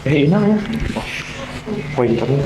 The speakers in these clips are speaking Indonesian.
Enak ya. Poin kami.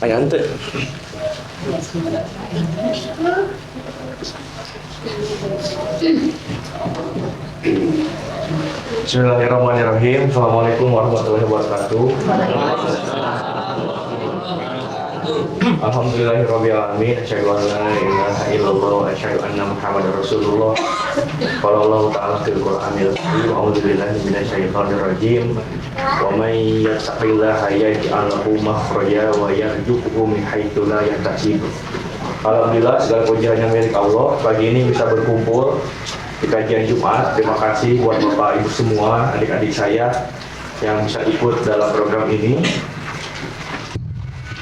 Ayan tuh. Bismillahirrahmanirrahim. Assalamualaikum warahmatullahi wabarakatuh. Alhamdulillahirrahmanirrahim. Asyhadu an la ilaha illallah wa asyhadu anna Muhammadar Rasulullah. Qala Allah ta'ala fil Qur'anil Karim. A'udzubillahi minasyaitonir rajim. Wa may yattaqillaha yaj'al lahu makhraja wa yarzuqhu min haitsu la yahtasib. Alhamdulillah, segala puji hanya milik Allah. Pagi ini bisa berkumpul di kajian Jumat. Terima kasih buat Bapak Ibu semua, adik-adik saya yang bisa ikut dalam program ini.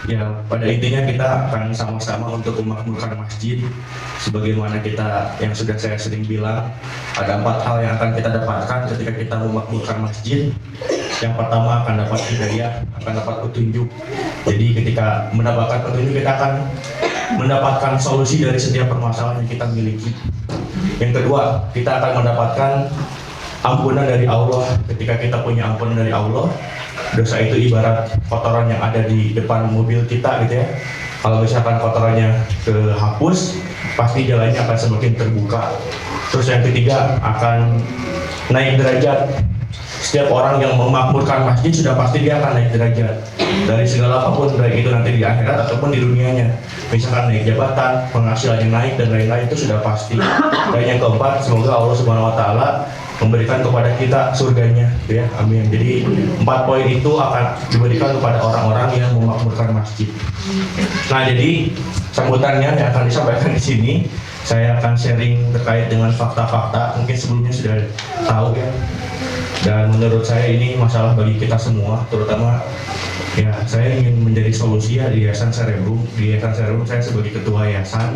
Ya, pada intinya kita akan sama-sama untuk memakmurkan masjid. Sebagaimana kita yang sudah saya sering bilang, ada 4 hal yang akan kita dapatkan ketika kita memakmurkan masjid. Yang pertama akan dapat hidayah, akan dapat petunjuk. Jadi ketika mendapatkan petunjuk, kita akan mendapatkan solusi dari setiap permasalahan yang kita miliki. Yang kedua, kita akan mendapatkan ampunan dari Allah. Ketika kita punya ampunan dari Allah, dosa itu ibarat kotoran yang ada di depan mobil kita gitu ya. Kalau misalkan kotorannya kehapus, pasti jalannya akan semakin terbuka. Terus yang ketiga, akan naik derajat. Setiap orang yang memakmurkan masjid sudah pasti dia akan naik derajat dari segala apapun, baik itu nanti di akhirat ataupun di dunianya. Misalkan naik jabatan, penghasilannya naik dan lain-lain, itu sudah pasti. Dan yang keempat, semoga Allah Subhanahu wa taala memberikan kepada kita surganya, ya, amin. Jadi 4 poin itu akan diberikan kepada orang-orang yang memakmurkan masjid. Nah, jadi sambutannya yang akan disampaikan di sini, saya akan sharing terkait dengan fakta-fakta. Mungkin sebelumnya sudah tahu ya. Dan menurut saya ini masalah bagi kita semua, terutama ya saya ingin menjadi solusi ya di Yayasan Cerebrum. Di Yayasan Cerebrum saya sebagai ketua yayasan,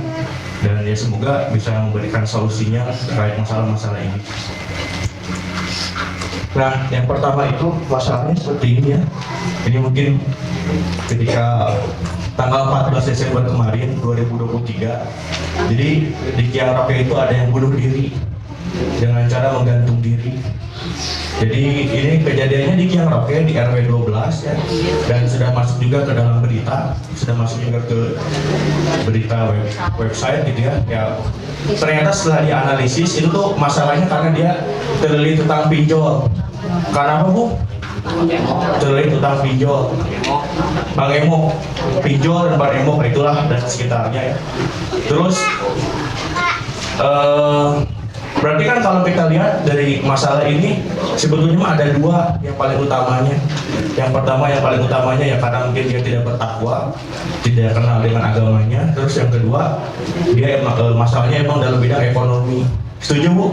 dan ya semoga bisa memberikan solusinya terkait masalah-masalah ini. Nah, yang pertama itu masalahnya seperti ini ya. Ini mungkin ketika tanggal 14 Desember kemarin 2023. Jadi di Kiang Roke itu ada yang bunuh diri dengan cara menggantung diri. Jadi ini kejadiannya di Kiang Roke di RW 12 ya, dan sudah masuk juga ke dalam berita, sudah masuk juga ke berita website gitu ya. Ya ternyata setelah dianalisis itu tuh masalahnya karena dia terlilit utang pinjol. Karena apa, Bu? Terlilit utang pinjol. Bang Emo pinjol dan Bang Emo itulah dan sekitarnya ya. Terus berarti kan kalau kita lihat dari masalah ini sebetulnya ada 2 yang paling utamanya. Yang pertama yang paling utamanya ya karena mungkin dia tidak bertakwa, tidak kenal dengan agamanya. Terus yang kedua dia masalahnya emang dalam bidang ekonomi. Setuju, Bu?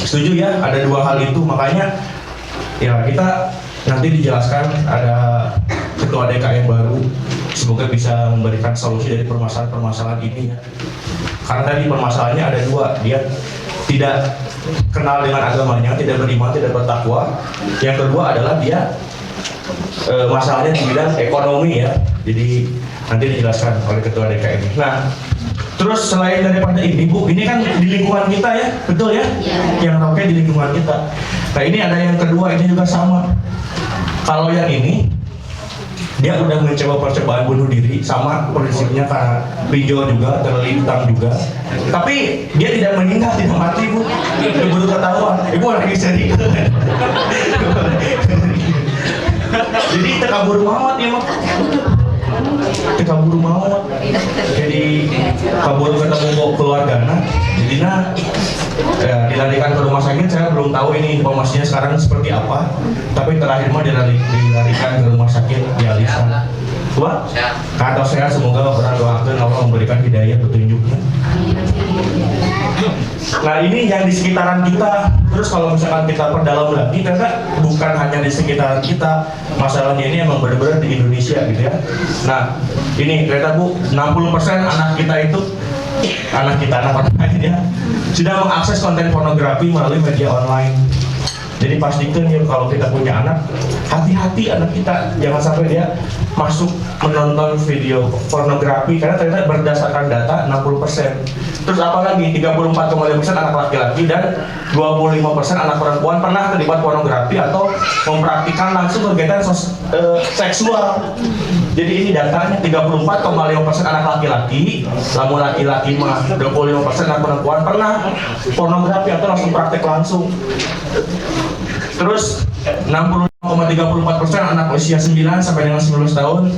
Setuju ya, ada 2 hal itu. Makanya ya kita nanti dijelaskan ada ketua DKM baru, semoga bisa memberikan solusi dari permasalahan-permasalahan ini ya. Karena tadi permasalahannya ada 2, dia tidak kenal dengan agamanya, tidak beriman, tidak bertakwa. Yang kedua adalah dia masalahnya di bidang ekonomi ya. Jadi nanti dijelaskan oleh ketua DKM. Nah, terus selain daripada ini, Bu, ini kan di lingkungan kita ya, betul ya? Yang Roke di lingkungan kita. Nah, ini ada yang kedua, ini juga sama. Kalau yang ini dia udah mencoba percobaan bunuh diri, sama prinsipnya karena pinjol juga, terlintang juga. Tapi dia tidak meninggal, tidak mati Bu. Baru ketahuan, ibu lagi seri. Jadi terkabur maut ya Mak. Kabur maut, jadi kabur ketemu keluarganya, jadinya dilarikan ke rumah sakit. Saya belum tahu ini informasinya sekarang seperti apa, tapi terakhir mah dilarikan ke rumah sakit dialisan. Coba kata saya, semoga orang doakan Allah memberikan hidayah petunjuknya. Nah ini yang di sekitaran kita. Terus kalau misalkan kita perdalam lagi, ternyata bukan hanya di sekitaran kita, masalahnya ini emang benar-benar di Indonesia gitu ya. Nah ini ternyata Bu, 60% anak kita itu anak ya sudah mengakses konten pornografi melalui media online. Jadi pastikan ya kalau kita punya anak, hati-hati anak kita jangan sampai dia masuk menonton video pornografi, karena ternyata berdasarkan data 60%. Terus apalagi 34,5% anak laki-laki dan 25% anak perempuan pernah terlibat pornografi atau mempraktikkan langsung kegiatan seksual. Jadi ini datanya 34,5% anak laki-laki, namun laki-laki mah 25% anak perempuan pernah pornografi atau langsung praktek langsung. Terus 60,34% anak usia 9 sampai dengan 19 tahun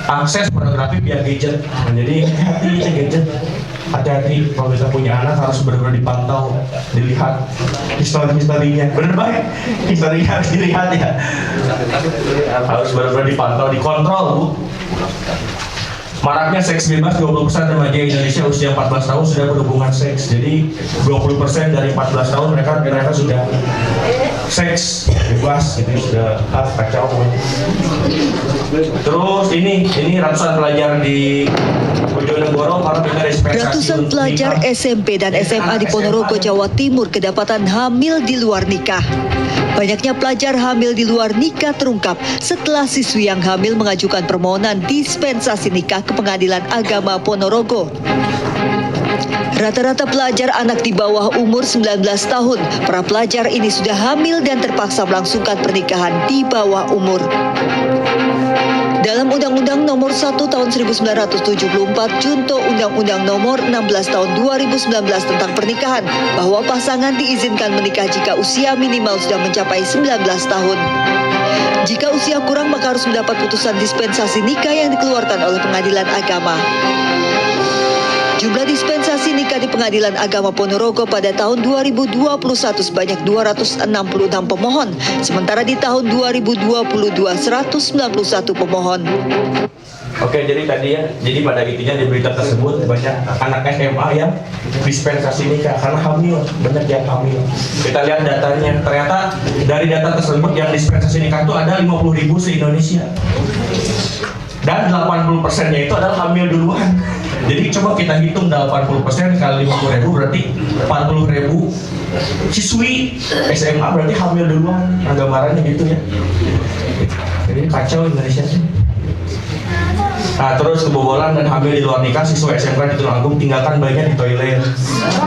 akses pornografi via gadget. Nah, jadi hati-hati gadget. Hati-hati kalau kita punya anak, harus benar-benar dipantau, dilihat historinya. Bener baik, historinya harus dilihat ya. Harus benar-benar dipantau, dikontrol Bu. Maraknya seks bebas, 20% remaja Indonesia usia 14 tahun sudah berhubungan seks. Jadi 20% dari 14 tahun mereka sudah seks bebas, gitu sudah kacau. Terus ini ratusan pelajar di Bojonegoro para ratusan pelajar SMP dan SMA di Ponorogo, Jawa Timur kedapatan hamil di luar nikah. Banyaknya pelajar hamil di luar nikah terungkap setelah siswi yang hamil mengajukan permohonan dispensasi nikah ke Pengadilan Agama Ponorogo. Rata-rata pelajar anak di bawah umur 19 tahun. Para pelajar ini sudah hamil dan terpaksa melangsungkan pernikahan di bawah umur. Dalam Undang-Undang Nomor 1 Tahun 1974 Junto Undang-Undang Nomor 16 Tahun 2019 tentang pernikahan, bahwa pasangan diizinkan menikah jika usia minimal sudah mencapai 19 tahun. Jika usia kurang, maka harus mendapat putusan dispensasi nikah yang dikeluarkan oleh Pengadilan Agama. Jumlah dispensasi nikah di Pengadilan Agama Ponorogo pada tahun 2021 sebanyak 266 pemohon, sementara di tahun 2022 191 pemohon. Oke, jadi tadi ya, jadi pada intinya di berita tersebut banyak anak SMA yang dispensasi nikah karena hamil, banyak yang hamil. Kita lihat datanya, ternyata dari data tersebut yang dispensasi nikah itu ada 50.000 se-Indonesia. Dan 80%-nya itu adalah hamil duluan. Jadi coba kita hitung 80% kali 50.000 berarti 40.000 siswi SMA berarti hamil duluan. Nah, gambarannya gitu ya. Jadi kacau Indonesia sih. Nah, terus kebobolan dan hamil di luar nikah siswa SMK di Tulungagung tinggalkan bayinya di toilet.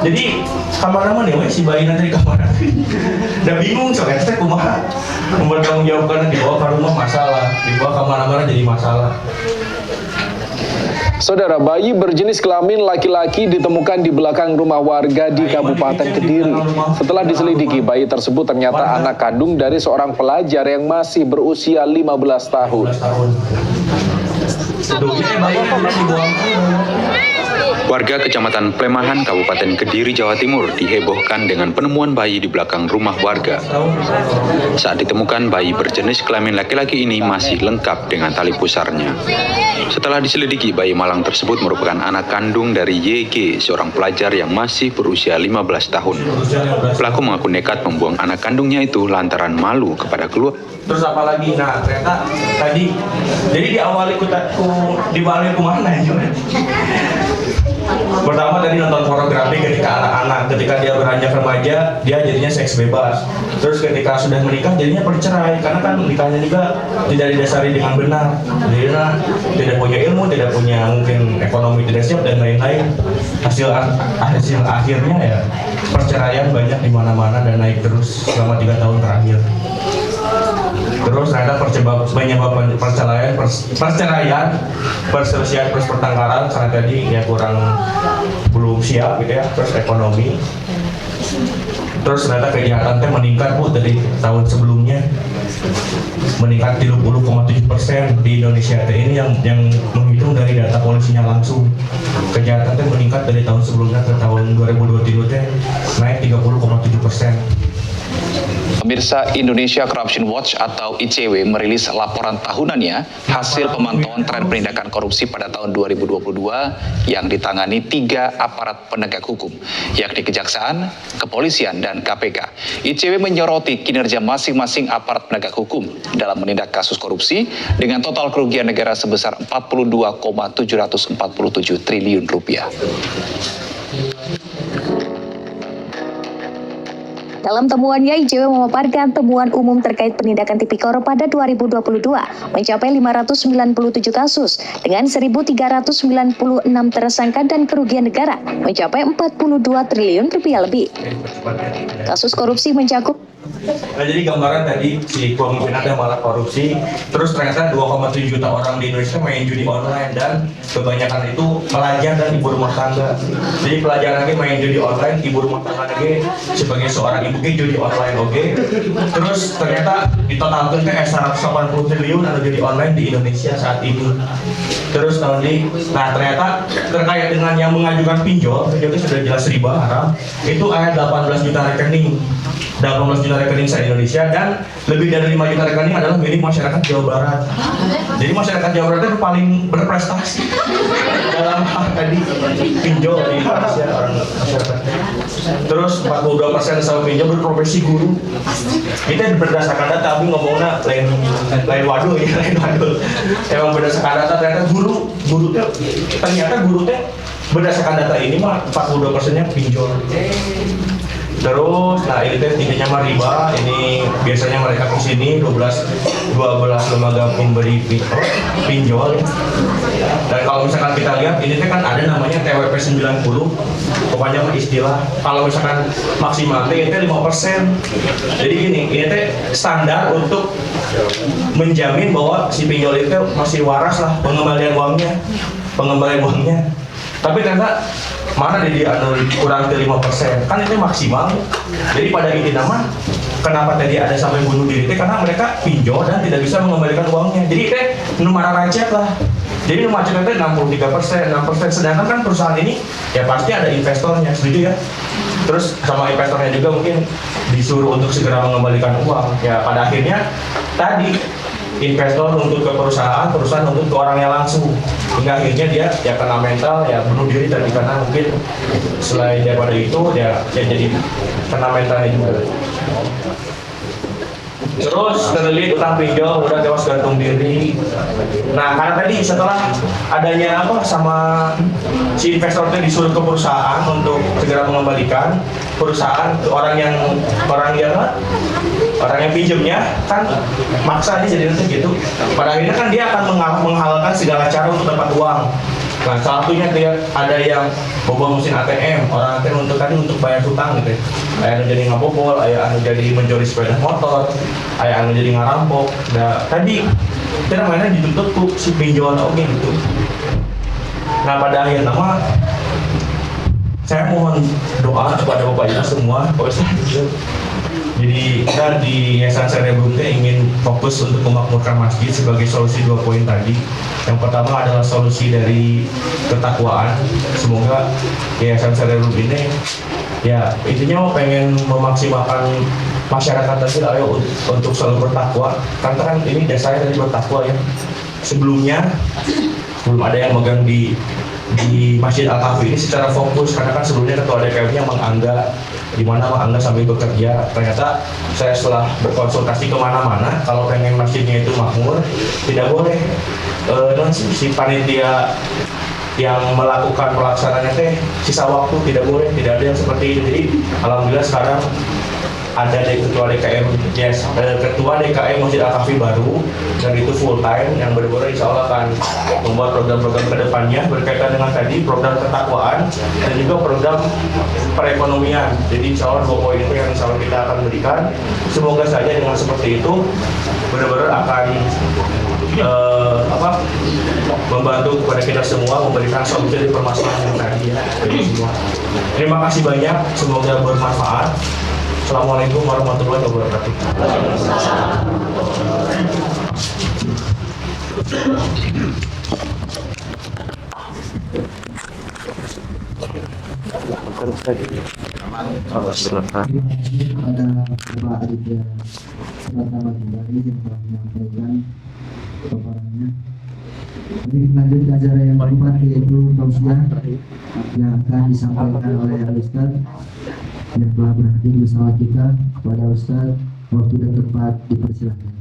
Jadi kamar-kamar nih, si bayi nanti di kamar. Udah bingung soalnya saya kumaha membertanggung jawabkan, dibawa ke rumah masalah, dibawa kamar-kamar jadi masalah. Saudara, bayi berjenis kelamin laki-laki ditemukan di belakang rumah warga di Kabupaten Kediri. Setelah diselidiki, bayi tersebut ternyata anak kandung dari seorang pelajar yang masih berusia 15 tahun. Warga Kecamatan Plemahan, Kabupaten Kediri, Jawa Timur dihebohkan dengan penemuan bayi di belakang rumah warga. Saat ditemukan, bayi berjenis kelamin laki-laki ini masih lengkap dengan tali pusarnya. Setelah diselidiki, bayi malang tersebut merupakan anak kandung dari YG, seorang pelajar yang masih berusia 15 tahun. Pelaku mengaku nekat membuang anak kandungnya itu lantaran malu kepada keluarga. Terus apa lagi? Nah, ternyata tadi, jadi diawali kemana ya? Pertama tadi nonton pornografi ketika anak-anak, ketika dia beranjak remaja, dia jadinya seks bebas. Terus ketika sudah menikah, jadinya bercerai, karena kan nikahnya juga tidak didasari dengan benar. Jadi tidak punya ilmu, tidak punya mungkin ekonomi tidak siap dan lain-lain. Hasil akhirnya ya perceraian banyak di mana-mana dan naik terus selama 3 tahun terakhir. Terus ternyata penyebab perceraian, perselisihan, pertengkaran karena tadi ya belum siap gitu ya. Terus ekonomi. Terus ternyata kejahatan teh meningkat Bu dari tahun sebelumnya, meningkat 30,7% di Indonesia. Ini yang menghitung dari data polisinya langsung. Kejahatan teh meningkat dari tahun sebelumnya ke tahun 2023 teh naik 30,7%. Pemirsa, Indonesia Corruption Watch atau ICW merilis laporan tahunannya hasil pemantauan tren penindakan korupsi pada tahun 2022 yang ditangani 3 aparat penegak hukum, yakni Kejaksaan, Kepolisian, dan KPK. ICW menyoroti kinerja masing-masing aparat penegak hukum dalam menindak kasus korupsi dengan total kerugian negara sebesar 42,747 triliun rupiah. Dalam temuannya, ICW memaparkan temuan umum terkait penindakan tipikor pada 2022 mencapai 597 kasus dengan 1.396 tersangka dan kerugian negara mencapai 42 triliun rupiah lebih. Kasus korupsi mencakup Nah, jadi gambaran tadi si pemimpinannya malah korupsi, terus ternyata 2,7 juta orang di Indonesia main judi online dan kebanyakan itu pelajar dan ibu rumah tangga. Jadi pelajar lagi main judi online, ibu rumah tangga lagi sebagai seorang ibu judi online, oke. Terus ternyata ditotalkan ke 180 triliun ada judi online di Indonesia saat ini. Terus nah ternyata terkait dengan yang mengajukan pinjol itu sudah jelas riba haram, itu ada 18 juta rekening. 18 juta rekening se-Indonesia dan lebih dari 5 juta rekening adalah milik masyarakat Jawa Barat. Jadi masyarakat Jawa Barat itu paling berprestasi dalam hal tadi pinjol di Indonesia orang masyarakat. Terus 42% sama pinjol berprofesi guru. Kita berdasarkan data, tapi ngomongnya lain waduh ya, lain waduh. Emang berdasarkan data ternyata guru teh berdasarkan data ini mah 42%-nya pinjol. Terus, nah ini teh tingginya mah riba. Ini biasanya mereka ke sini 12 lembaga pemberi pinjol. Dan kalau misalkan kita lihat ini teh kan ada namanya TWP 90. Pokoknya istilah kalau misalkan maksimal teh itu 5%. Jadi gini, ini teh standar untuk menjamin bahwa si pinjol itu masih waras lah pengembalian uangnya. Tapi ternyata mana dia kurang dari 5%, kan itu maksimal. Jadi pada intinya mah kenapa tadi ada sampai bunuh diri karena mereka pinjol dan tidak bisa mengembalikan uangnya. Jadi teh numara racet lah. Jadi macetnya itu 63%, 6%. Sedangkan kan perusahaan ini ya pasti ada investornya, setuju ya. Terus sama investornya juga mungkin disuruh untuk segera mengembalikan uang. Ya pada akhirnya tadi investor untuk ke perusahaan untuk ke orangnya langsung. Hingga akhirnya dia ya kena mental, ya bunuh diri tadi karena mungkin selain daripada itu ya jadi kena mentalnya juga. Terus terlilit utang pinjol udah tewas gantung diri. Nah karena tadi setelah adanya sama si investor itu disuruh ke perusahaan untuk segera mengembalikan, perusahaan orang yang pinjemnya kan maksa dia jadi nanti gitu. Pada akhirnya kan dia akan menghalalkan segala cara untuk dapat uang. Nah satunya dia ada yang bawa mesin ATM, orang ATM untuk bayar hutang gitu. Ayah jadi ngabobol, ayah jadi mencuri sepeda motor, ayah jadi ngarampok. Nah tadi kita mainnya ditutup tuh si pinjol oke gitu. Nah pada akhirnya saya mohon doa kepada Bapak Ibu semua, Pak Ustadz. Jadi kita di Yayasan Cerebrum ingin fokus untuk memakmurkan masjid sebagai solusi 2 poin tadi. Yang pertama adalah solusi dari ketakwaan. Semoga Yayasan Cerebrum ini ya intinya pengen memaksimalkan masyarakat tadi ayo untuk selalu bertakwa. Karena kan ini dasarnya dari bertakwa ya. Sebelum ada yang megang di Masjid Al-Kahfi ini secara fokus karena kan sebelumnya ketua DPM-nya mengangga di mana Angga sambil bekerja. Ternyata saya setelah berkonsultasi kemana-mana kalau pengen masjidnya itu makmur tidak boleh si panitia yang melakukan pelaksanaannya sisa waktu tidak boleh, tidak ada yang seperti itu. Jadi alhamdulillah sekarang ada ketua DKM ketua DKM Masjid Al-Kahfi baru, dan itu full time yang benar-benar insya Allah akan membuat program-program kedepannya berkaitan dengan tadi program ketakwaan dan juga program perekonomian. Jadi insya Allah 2 poin itu yang insya Allah kita akan berikan. Semoga saja dengan seperti itu benar-benar akan membantu kepada kita semua memberikan solusi dari permasalahan yang tadi ya. Terima kasih banyak, semoga bermanfaat. Assalamualaikum warahmatullahi wabarakatuh. Ada Bapak Aditya Pratama kembali yang telah menyampaikan paparannya. Ini lanjut ke acara yang keempat, yaitu tausiah yang akan disampaikan oleh Ustaz yang telah berhadir bersama kita. Kepada Ustaz, waktu dan tempat dipersilakan.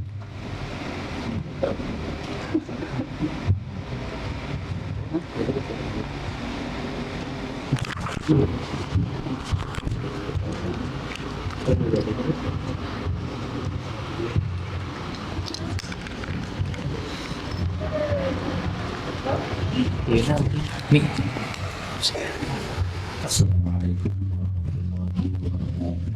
Assalamualaikum warahmatullahi wabarakatuh.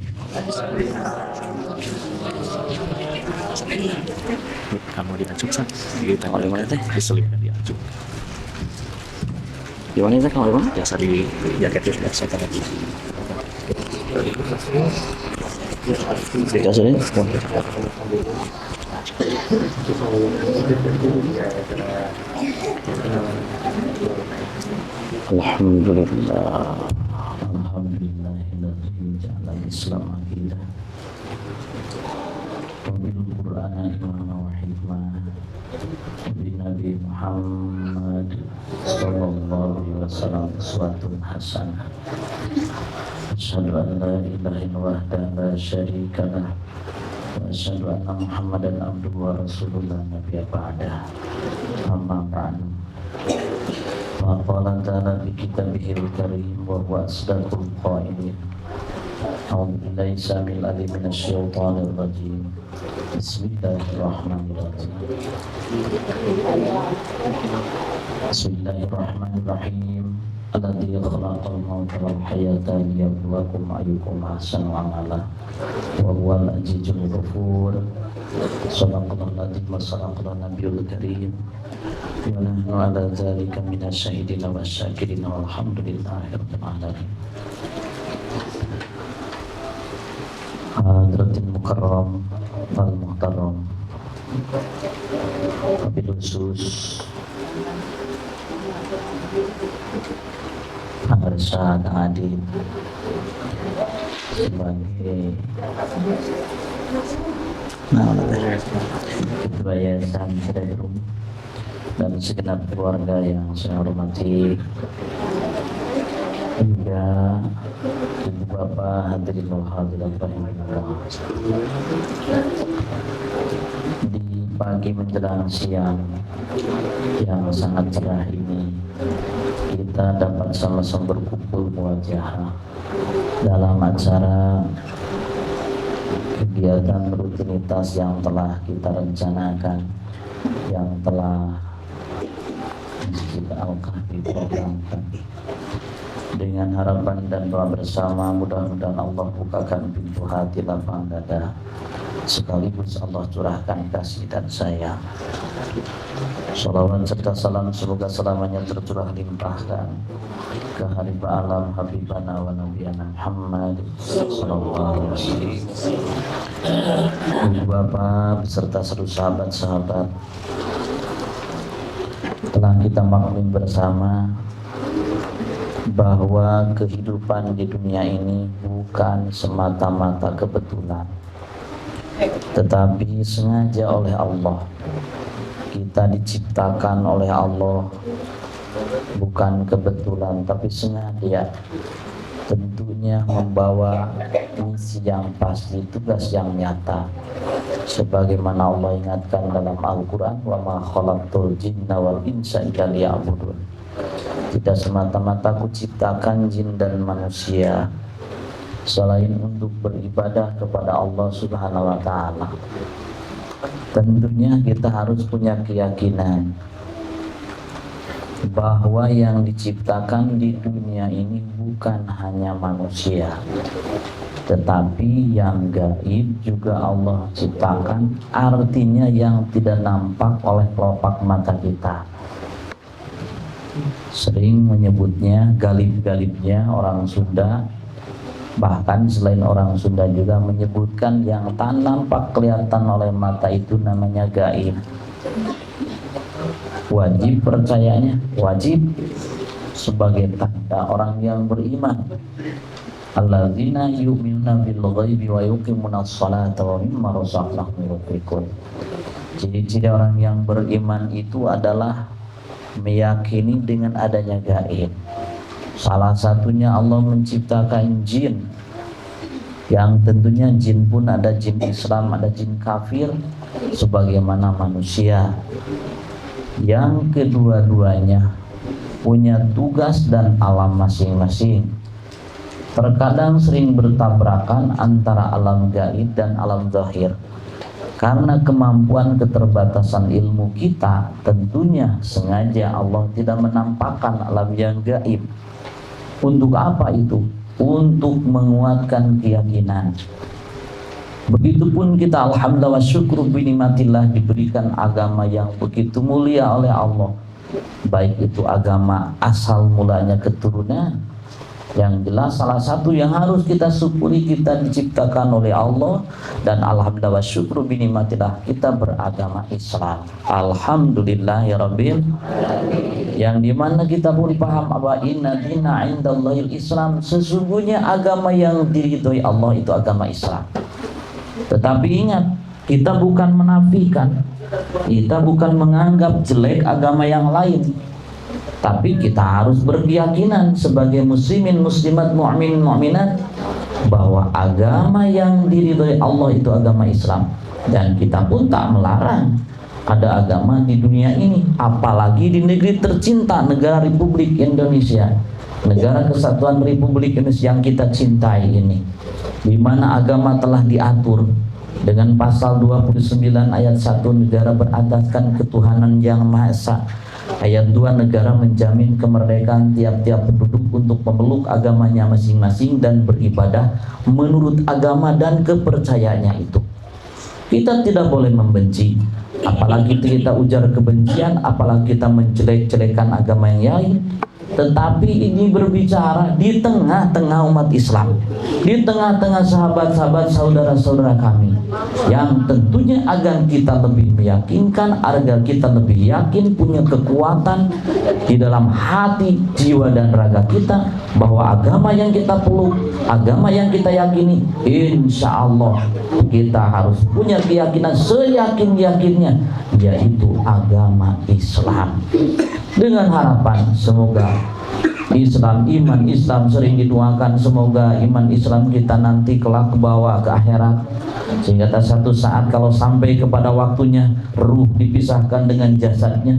Kamu diacuk sah? Kita oleh mana teh? Diselipkan diacuk. Di mana teh kalau mana? Biasa di jaket itu biasa tadi. Kita sini. Alhamdulillah, alhamdulillahilladzi ja'ala al-Islam aqidah wa bil Qur'an imama wa hikmah bi Nabi Muhammad sallallahu alaihi wasallam uswatun hasanah. Asyhadu an la ilaha illallah la syarika lah wa asyhadu anna Muhammadan abduhu wa rasulullah nabiyya ba'da. Amma ba'du. Qala ta'ala bi kitabihil karim wa huwa asdaqul qailin. A'udzu billahi samil alim minasy syaithanir rajim. Bismillahirrahmanirrahim. Bismillahirrahmanirrahim. Alladzi khalaqal mauta wal hayata liyabluwakum ayyukum ahsanu amala wa huwal azizul ghafur. Sadaqallahu al-azim wa sadaqallahu nabiyul karim. Wa nahnu ala dzalika minasyahidin wa syakirin walhamdulillahirabbil alamin. Hadratil mukarram wal muhtaram, wabil khusus Arsyad Adib sebagai Ketua Yayasan Hidayatullah dan segenap keluarga yang saya hormati, juga ibu bapak hadirin wal hadirat rahimahullah. Di pagi menjelang siang yang sangat cerah ini, kita dapat sama-sama berkumpul muwajahah dalam acara kegiatan rutinitas yang telah kita rencanakan, yang telah Masjid Al-Kahfi programkan. Dengan harapan dan doa bersama, mudah-mudahan Allah bukakan pintu hati lapang dada, sekaligus Allah curahkan kasih dan sayang. Salawat serta salam semoga selamanya tercurah limpahkan ke Haribah alam Habibana wa Nabiyana Muhammad sallallahu alaihi wasallam. Ibu bapak beserta seluruh sahabat-sahabat, telah kita maklumi bersama bahwa kehidupan di dunia ini bukan semata-mata kebetulan, tetapi sengaja oleh Allah. Kita diciptakan oleh Allah bukan kebetulan, tapi sengaja, tentunya membawa misi yang pasti, tugas yang nyata. Sebagaimana Allah ingatkan dalam Al-Quran, wa ma khalaqtul jinna wal insa illa liya'budun. Tidak semata-mata ku ciptakan jin dan manusia selain untuk beribadah kepada Allah Subhanahu wa Ta'ala. Tentunya kita harus punya keyakinan bahwa yang diciptakan di dunia ini bukan hanya manusia, tetapi yang gaib juga Allah ciptakan, artinya yang tidak nampak oleh kelopak mata kita. Sering menyebutnya galib-galibnya orang Sunda, bahkan selain orang Sunda juga menyebutkan yang tak nampak kelihatan oleh mata itu namanya gaib. Wajib percayanya, wajib sebagai tanda orang yang beriman. Alladzina yu'minuna bil ghaibi wa yuqimunas sholata wa mimma razaqnahum yunfiqun. Ciri-ciri orang yang beriman itu adalah meyakini dengan adanya gaib. Salah satunya Allah menciptakan jin, yang tentunya jin pun ada jin Islam, ada jin kafir, sebagaimana manusia. Yang kedua-duanya punya tugas dan alam masing-masing. Terkadang sering bertabrakan antara alam gaib dan alam zahir. Karena kemampuan keterbatasan ilmu kita, tentunya sengaja Allah tidak menampakkan alam yang gaib. Untuk apa itu? Untuk menguatkan keyakinan. Begitupun kita alhamdulillah wa syukru binikmatillah diberikan agama yang begitu mulia oleh Allah. Baik itu agama asal mulanya keturunan. Yang jelas salah satu yang harus kita syukuri, kita diciptakan oleh Allah. Dan alhamdulillah wa syukru binikmatillah kita beragama Islam. Alhamdulillahirabbil alamin. Yang dimana kita pun paham bahwa inna dina indallahil Islam, sesungguhnya agama yang diridhoi Allah itu agama Islam. Tetapi ingat, kita bukan menafikan, kita bukan menganggap jelek agama yang lain, tapi kita harus berkeyakinan sebagai muslimin, muslimat, mu'min, mu'minat bahwa agama yang diridhoi Allah itu agama Islam. Dan kita pun tak melarang ada agama di dunia ini, apalagi di negeri tercinta, negara Republik Indonesia, negara kesatuan Republik Indonesia yang kita cintai ini, di mana agama telah diatur dengan pasal 29 ayat 1, negara berataskan ketuhanan yang Maha Esa. Ayat 2, negara menjamin kemerdekaan tiap-tiap penduduk untuk memeluk agamanya masing-masing dan beribadah menurut agama dan kepercayaannya itu. Kita tidak boleh membenci, apalagi kita ujar kebencian, apalagi kita menjelek-jelekan agama yang lain. Tetapi ini berbicara di tengah-tengah umat Islam, di tengah-tengah sahabat-sahabat, saudara-saudara kami, yang tentunya agar kita lebih meyakinkan, agar kita lebih yakin, punya kekuatan di dalam hati, jiwa dan raga kita bahwa agama yang kita peluk, agama yang kita yakini, insya Allah kita harus punya keyakinan seyakin-yakinnya, yaitu agama Islam. Dengan harapan semoga Islam, iman Islam sering didoakan, semoga iman Islam kita nanti kelak kebawa ke akhirat, sehingga satu saat kalau sampai kepada waktunya ruh dipisahkan dengan jasadnya,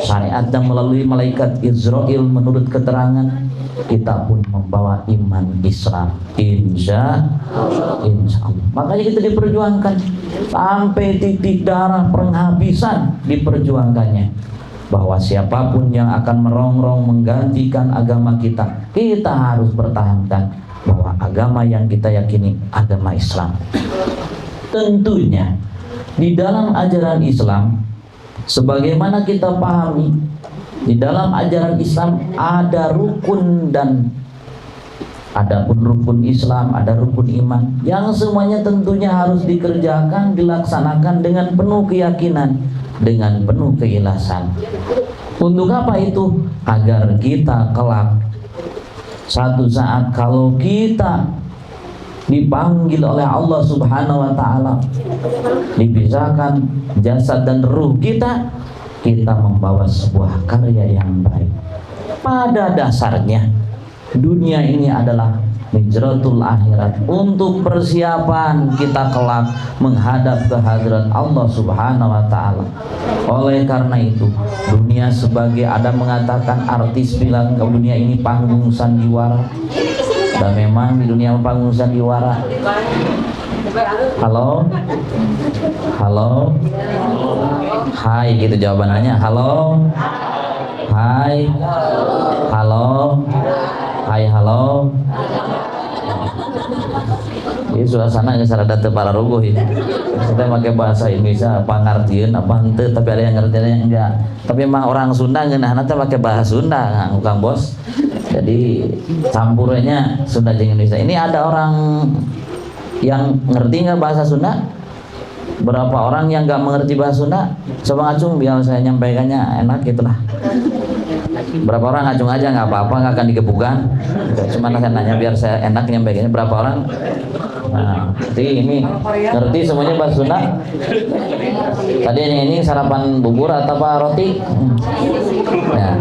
syariatnya melalui malaikat Israel menurut keterangan, kita pun membawa iman Islam, insya Allah. Makanya kita diperjuangkan sampai titik darah penghabisan, diperjuangkannya bahwa siapapun yang akan merongrong menggantikan agama kita, kita harus pertahankan bahwa agama yang kita yakini agama Islam. Tentunya di dalam ajaran Islam, sebagaimana kita pahami, di dalam ajaran Islam ada rukun, dan ada pun rukun Islam, ada rukun iman, yang semuanya tentunya harus dikerjakan, dilaksanakan dengan penuh keyakinan, dengan penuh keikhlasan. Untuk apa itu? Agar kita kelak satu saat kalau kita dipanggil oleh Allah Subhanahu wa Ta'ala, dipisahkan jasad dan ruh kita, kita membawa sebuah karya yang baik. Pada dasarnya dunia ini adalah hijratul akhirat, untuk persiapan kita kelak menghadap kehadiran Allah Subhanahu wa Ta'ala. Oleh karena itu, dunia sebagai, ada mengatakan artis bilang, dunia ini panggung sandiwara. Dan memang di dunia panggung sandiwara. Halo? Halo? Hai gitu jawabannya. Halo? Hai? Halo? Hai halo? Ini suasana yang sarada teu para ruguh ini. Kita pakai bahasa Indonesia pangartieun apa henteu, tapi ada yang ngerti ada yang enggak. Tapi emang orang Sunda ngeunahna teh pakai bahasa Sunda, Kang Bos. Jadi campurnya Sunda jeung Indonesia. Ini ada orang yang ngerti nggak bahasa Sunda? Berapa orang yang nggak mengerti bahasa Sunda? Coba ngacung biar saya nyampaikannya enak gitulah. Berapa orang ngacung aja nggak apa-apa, nggak akan digebukan. Cuma saya nanya biar saya enak nyampaikannya. Berapa orang? Nah, jadi ini ngerti semuanya bahasa Sunda? Tadi ini sarapan bubur atau apa roti? Ya.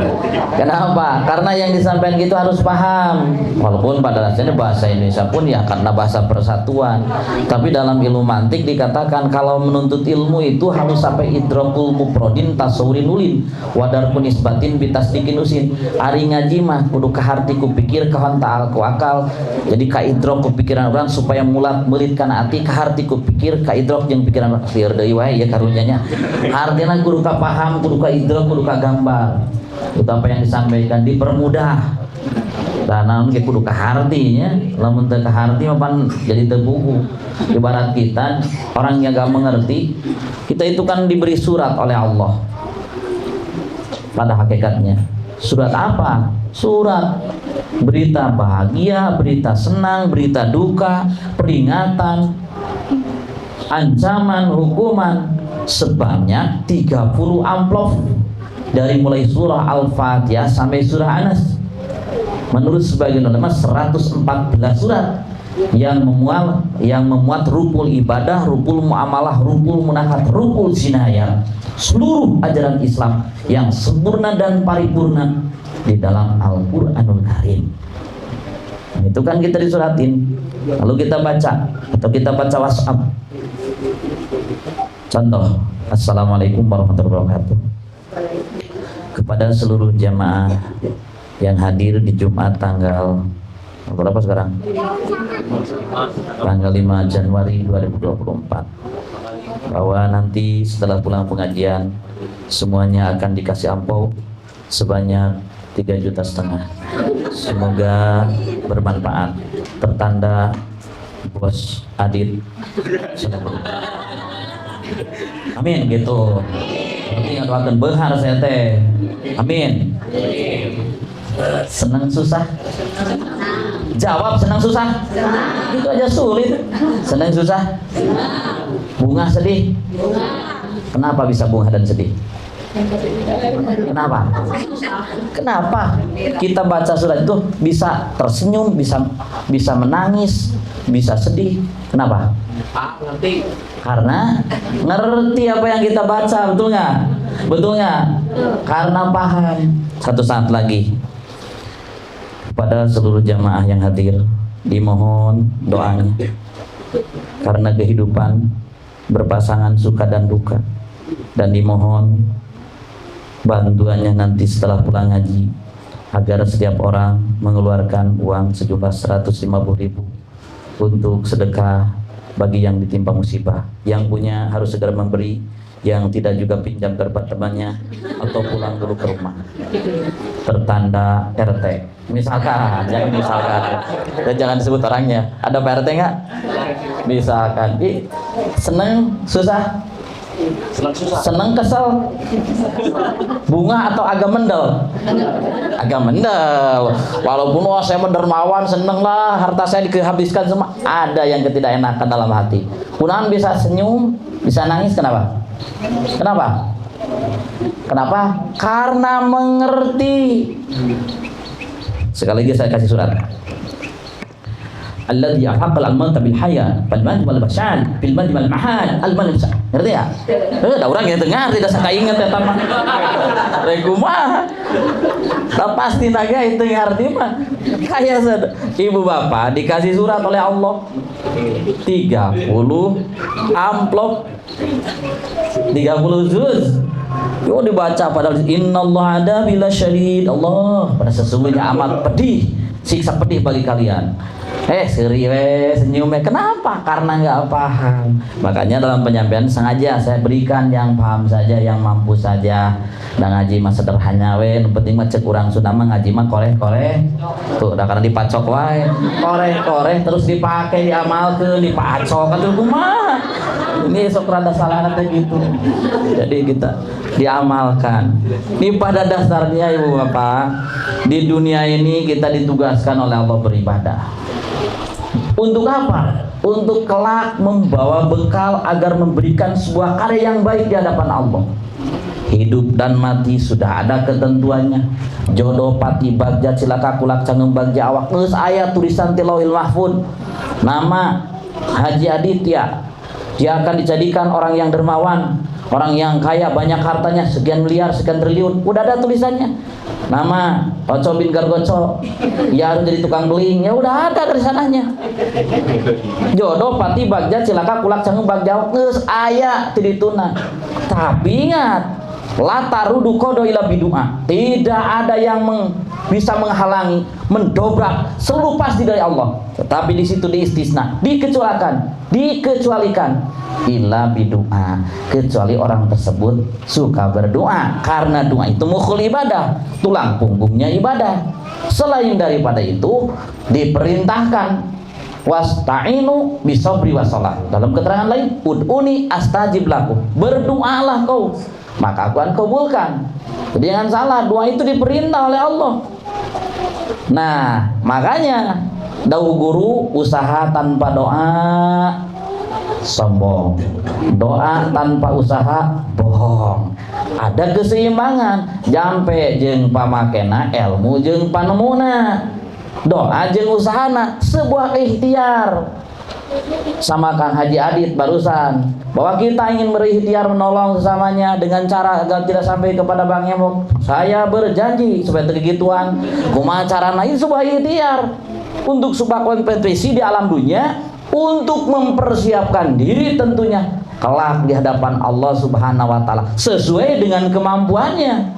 Kenapa? Karena yang disampaikan gitu harus paham. Walaupun pada dasarnya bahasa Indonesia pun ya karena bahasa persatuan. Tapi dalam ilmu mantik dikatakan kalau menuntut ilmu itu harus sampai idrakul mufrodin tasawurin ulin wadar kunisbatin bitasdikin usin. Ari ngaji mah kudu kaharti kupikir kawan ta'al ku akal. Jadi ka idrok kupikiran orang supaya mulat melitkan hati kaharti kupikir ka idrok jeung pikiran lieur deui wae ya karunyanya. Artinya kudu ka paham, kudu ka idrok, kudu ka gambar. Itu apa yang disampaikan dipermudah. Dan namun kita kudu kahartinya, lamun teu kaharti mah pan jadi teu buku. Ibarat kita orang yang gak mengerti, kita itu kan diberi surat oleh Allah. Pada hakikatnya, surat apa? Surat berita bahagia, berita senang, berita duka, peringatan, ancaman, hukuman sebanyak 30 amplop dari mulai surah Al-Fatihah sampai surah Anas. Menurut sebagian ulama 114 surat yang memuat rukun ibadah, rukun muamalah, rukun munakat, rukun sinayah, seluruh ajaran Islam yang sempurna dan paripurna di dalam Al-Qur'anul Karim. Nah, itu kan kita disuratin, lalu kita baca atau kita baca WhatsApp. Contoh, Assalamualaikum warahmatullahi wabarakatuh. Kepada seluruh jamaah yang hadir di Jumat tanggal berapa sekarang? Tanggal 5 Januari 2024. Bahwa nanti setelah pulang pengajian semuanya akan dikasih ampau sebanyak 3,5 juta. Semoga bermanfaat. Tertanda Bos Adit. Amin gitu. Nanti ngatuakeun beunghar saya teh. Amin. Senang susah? Jawab senang susah? Itu aja sulit. Senang susah? Bunga sedih? Kenapa bisa bunga dan sedih? Kenapa? Kenapa? Kita baca surat itu bisa tersenyum, bisa menangis, bisa sedih. Kenapa? Karena ngerti apa yang kita baca, betul nggak? Betul nggak? Karena paham. Satu saat lagi pada seluruh jamaah yang hadir dimohon doanya karena kehidupan berpasangan suka dan duka, dan dimohon bantuannya nanti setelah pulang ngaji agar setiap orang mengeluarkan uang sejumlah 150.000 untuk sedekah bagi yang ditimpa musibah. Yang punya harus segera memberi, yang tidak juga pinjam ke temannya atau pulang dulu ke rumah. Tertanda RT. Misalkan, jangan misalkan. Dan jangan disebut orangnya. Ada Pak RT nggak? Misalkan. Seneng, susah? Seneng, kesel? Bunga atau agak mendel? Agak mendel. Walaupun saya dermawan, seneng lah, harta saya dihabiskan semua. Ada yang ketidakenakan dalam hati. Kunaon bisa senyum, bisa nangis, kenapa? Kenapa? Kenapa? Karena mengerti. Sekali lagi saya kasih surat. Alladzi yaqal al-mauta bil haya fal mad wal bashan fil mad wal mahal al-mal. Ngerti ya? Da urang yang dengar tidak sakainget eta mah. Rekumaha. Da pasti naga itu ngarti mah. Kaya ibu bapak dikasih surat oleh Allah 30 amplop 30 juz. Yo dibaca padahal innallaha ada bila syadid. Allah pada sesungguhnya amat pedih siksa pedih bagi kalian. Seri senyum. Kenapa? Karena nggak paham. Makanya dalam penyampaian sengaja saya berikan yang paham saja, yang mampu saja. Dan ngaji mah sederhana we, nu penting mah cek urang Sunda mah ngaji mah koreh-koreh. Tuh, udah karena dipacok wae. Koreh-koreh terus dipakai, diamalkeun, dipacok atuh kumaha. Ini sok rada salah teh gitu. Jadi kita diamalkan. Ini pada dasarnya Ibu Bapak, di dunia ini kita ditugaskan oleh Allah beribadah. Untuk apa? Untuk kelak membawa bekal agar memberikan sebuah karya yang baik di hadapan Allah. Hidup dan mati sudah ada ketentuannya. Jodoh pati bagja cilaka kulak cangeum bagja awak geus aya tulisan ti Lauhil Mahfuz. Nama Haji Aditya. Dia akan dijadikan orang yang dermawan, orang yang kaya, banyak hartanya, sekian miliar, sekian triliun. Udah ada tulisannya. Nama Oco bin Gargoco, ya harus jadi tukang beling. Ya udah ada dari sananya. Jodoh pati bagja cilaka kulak cangeum bagja awak geus aya ti dituna. Tapi ingat, la tarudu kodo ila bidua. Tidak ada yang bisa menghalangi, mendobrak seluruh pasti dari Allah. Tetapi di situ diistisna, dikecualikan illa bidua, kecuali orang tersebut suka berdoa, karena doa itu mukhul ibadah, tulang punggungnya ibadah. Selain daripada itu diperintahkan wasta'inu bisabri wassalah. Dalam keterangan lain, ud'uni astajib lakum, berdoalah kau maka aku akan kabulkan. Jadi jangan salah, doa itu diperintah oleh Allah. Nah, makanya dawuh guru, usaha tanpa doa sombong, doa tanpa usaha bohong. Ada keseimbangan, jampe jeung pamakena ilmu jeung panemuna, doa jeung usahana sebuah ikhtiar. Samakan Haji Adit barusan, bahwa kita ingin berikhtiar menolong sesamanya dengan cara agar tidak sampai kepada Bang Yamuk. Saya berjanji supaya begituan kumaha carana, itu sebuah ikhtiar untuk sebuah kompetisi di alam dunia, untuk mempersiapkan diri tentunya kelak di hadapan Allah Subhanahu wa taala sesuai dengan kemampuannya.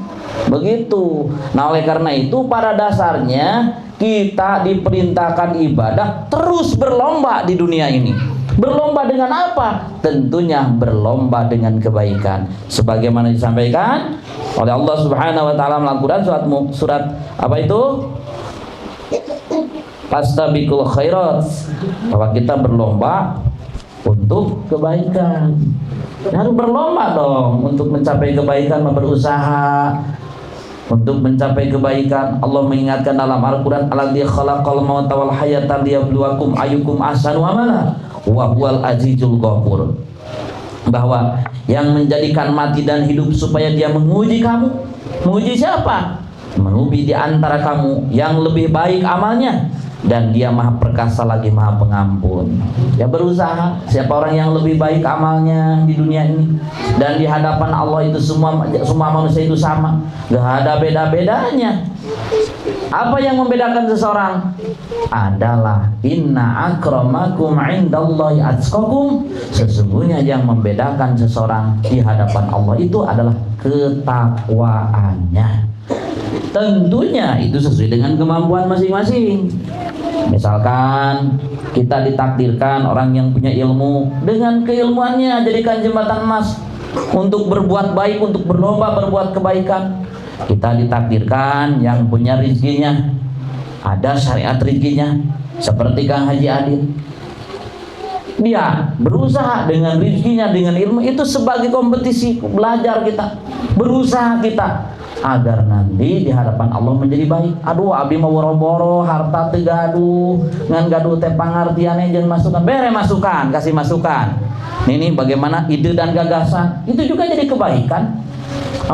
Begitu. Nah, oleh karena itu pada dasarnya kita diperintahkan ibadah terus berlomba di dunia ini. Berlomba dengan apa? Tentunya berlomba dengan kebaikan. Sebagaimana disampaikan oleh Allah Subhanahu wa taala dalam Al-Qur'an surat apa itu? Fastabiqul khairat. Bahwa kita berlomba untuk kebaikan. Harus berlomba dong untuk mencapai kebaikan, berusaha untuk mencapai kebaikan. Allah mengingatkan dalam Al-Quran, alladzi khalaqal mauta wal hayata liyabluwakum ayyukum ahsanu amala wa huwal azizul ghafur. Bahwa yang menjadikan mati dan hidup supaya dia menguji kamu. Menguji siapa? Menguji di antara kamu yang lebih baik amalnya, dan dia maha perkasa lagi maha pengampun. Ya berusaha, siapa orang yang lebih baik amalnya di dunia ini, dan di hadapan Allah itu semua manusia itu sama, gak ada beda-bedanya. Apa yang membedakan seseorang? Adalah inna akramakum indallahi atqakum. Sesungguhnya yang membedakan seseorang di hadapan Allah itu adalah ketakwaannya. Tentunya itu sesuai dengan kemampuan masing-masing. Misalkan kita ditakdirkan orang yang punya ilmu, dengan keilmuannya jadikan jembatan emas untuk berbuat baik, untuk berlomba berbuat kebaikan. Kita ditakdirkan yang punya rezekinya, ada syariat rezekinya, seperti Kang Haji Adit. Dia berusaha dengan rezekinya, dengan ilmu itu sebagai kompetisi belajar kita, berusaha kita agar nanti di hadapan Allah menjadi baik. Aduh, abdi mah boro-boro harta teu gaduh, ngan gaduh teh pangartiannya jeung masukan. Bere masukan, kasih masukan. Ini bagaimana ide dan gagasan, itu juga jadi kebaikan.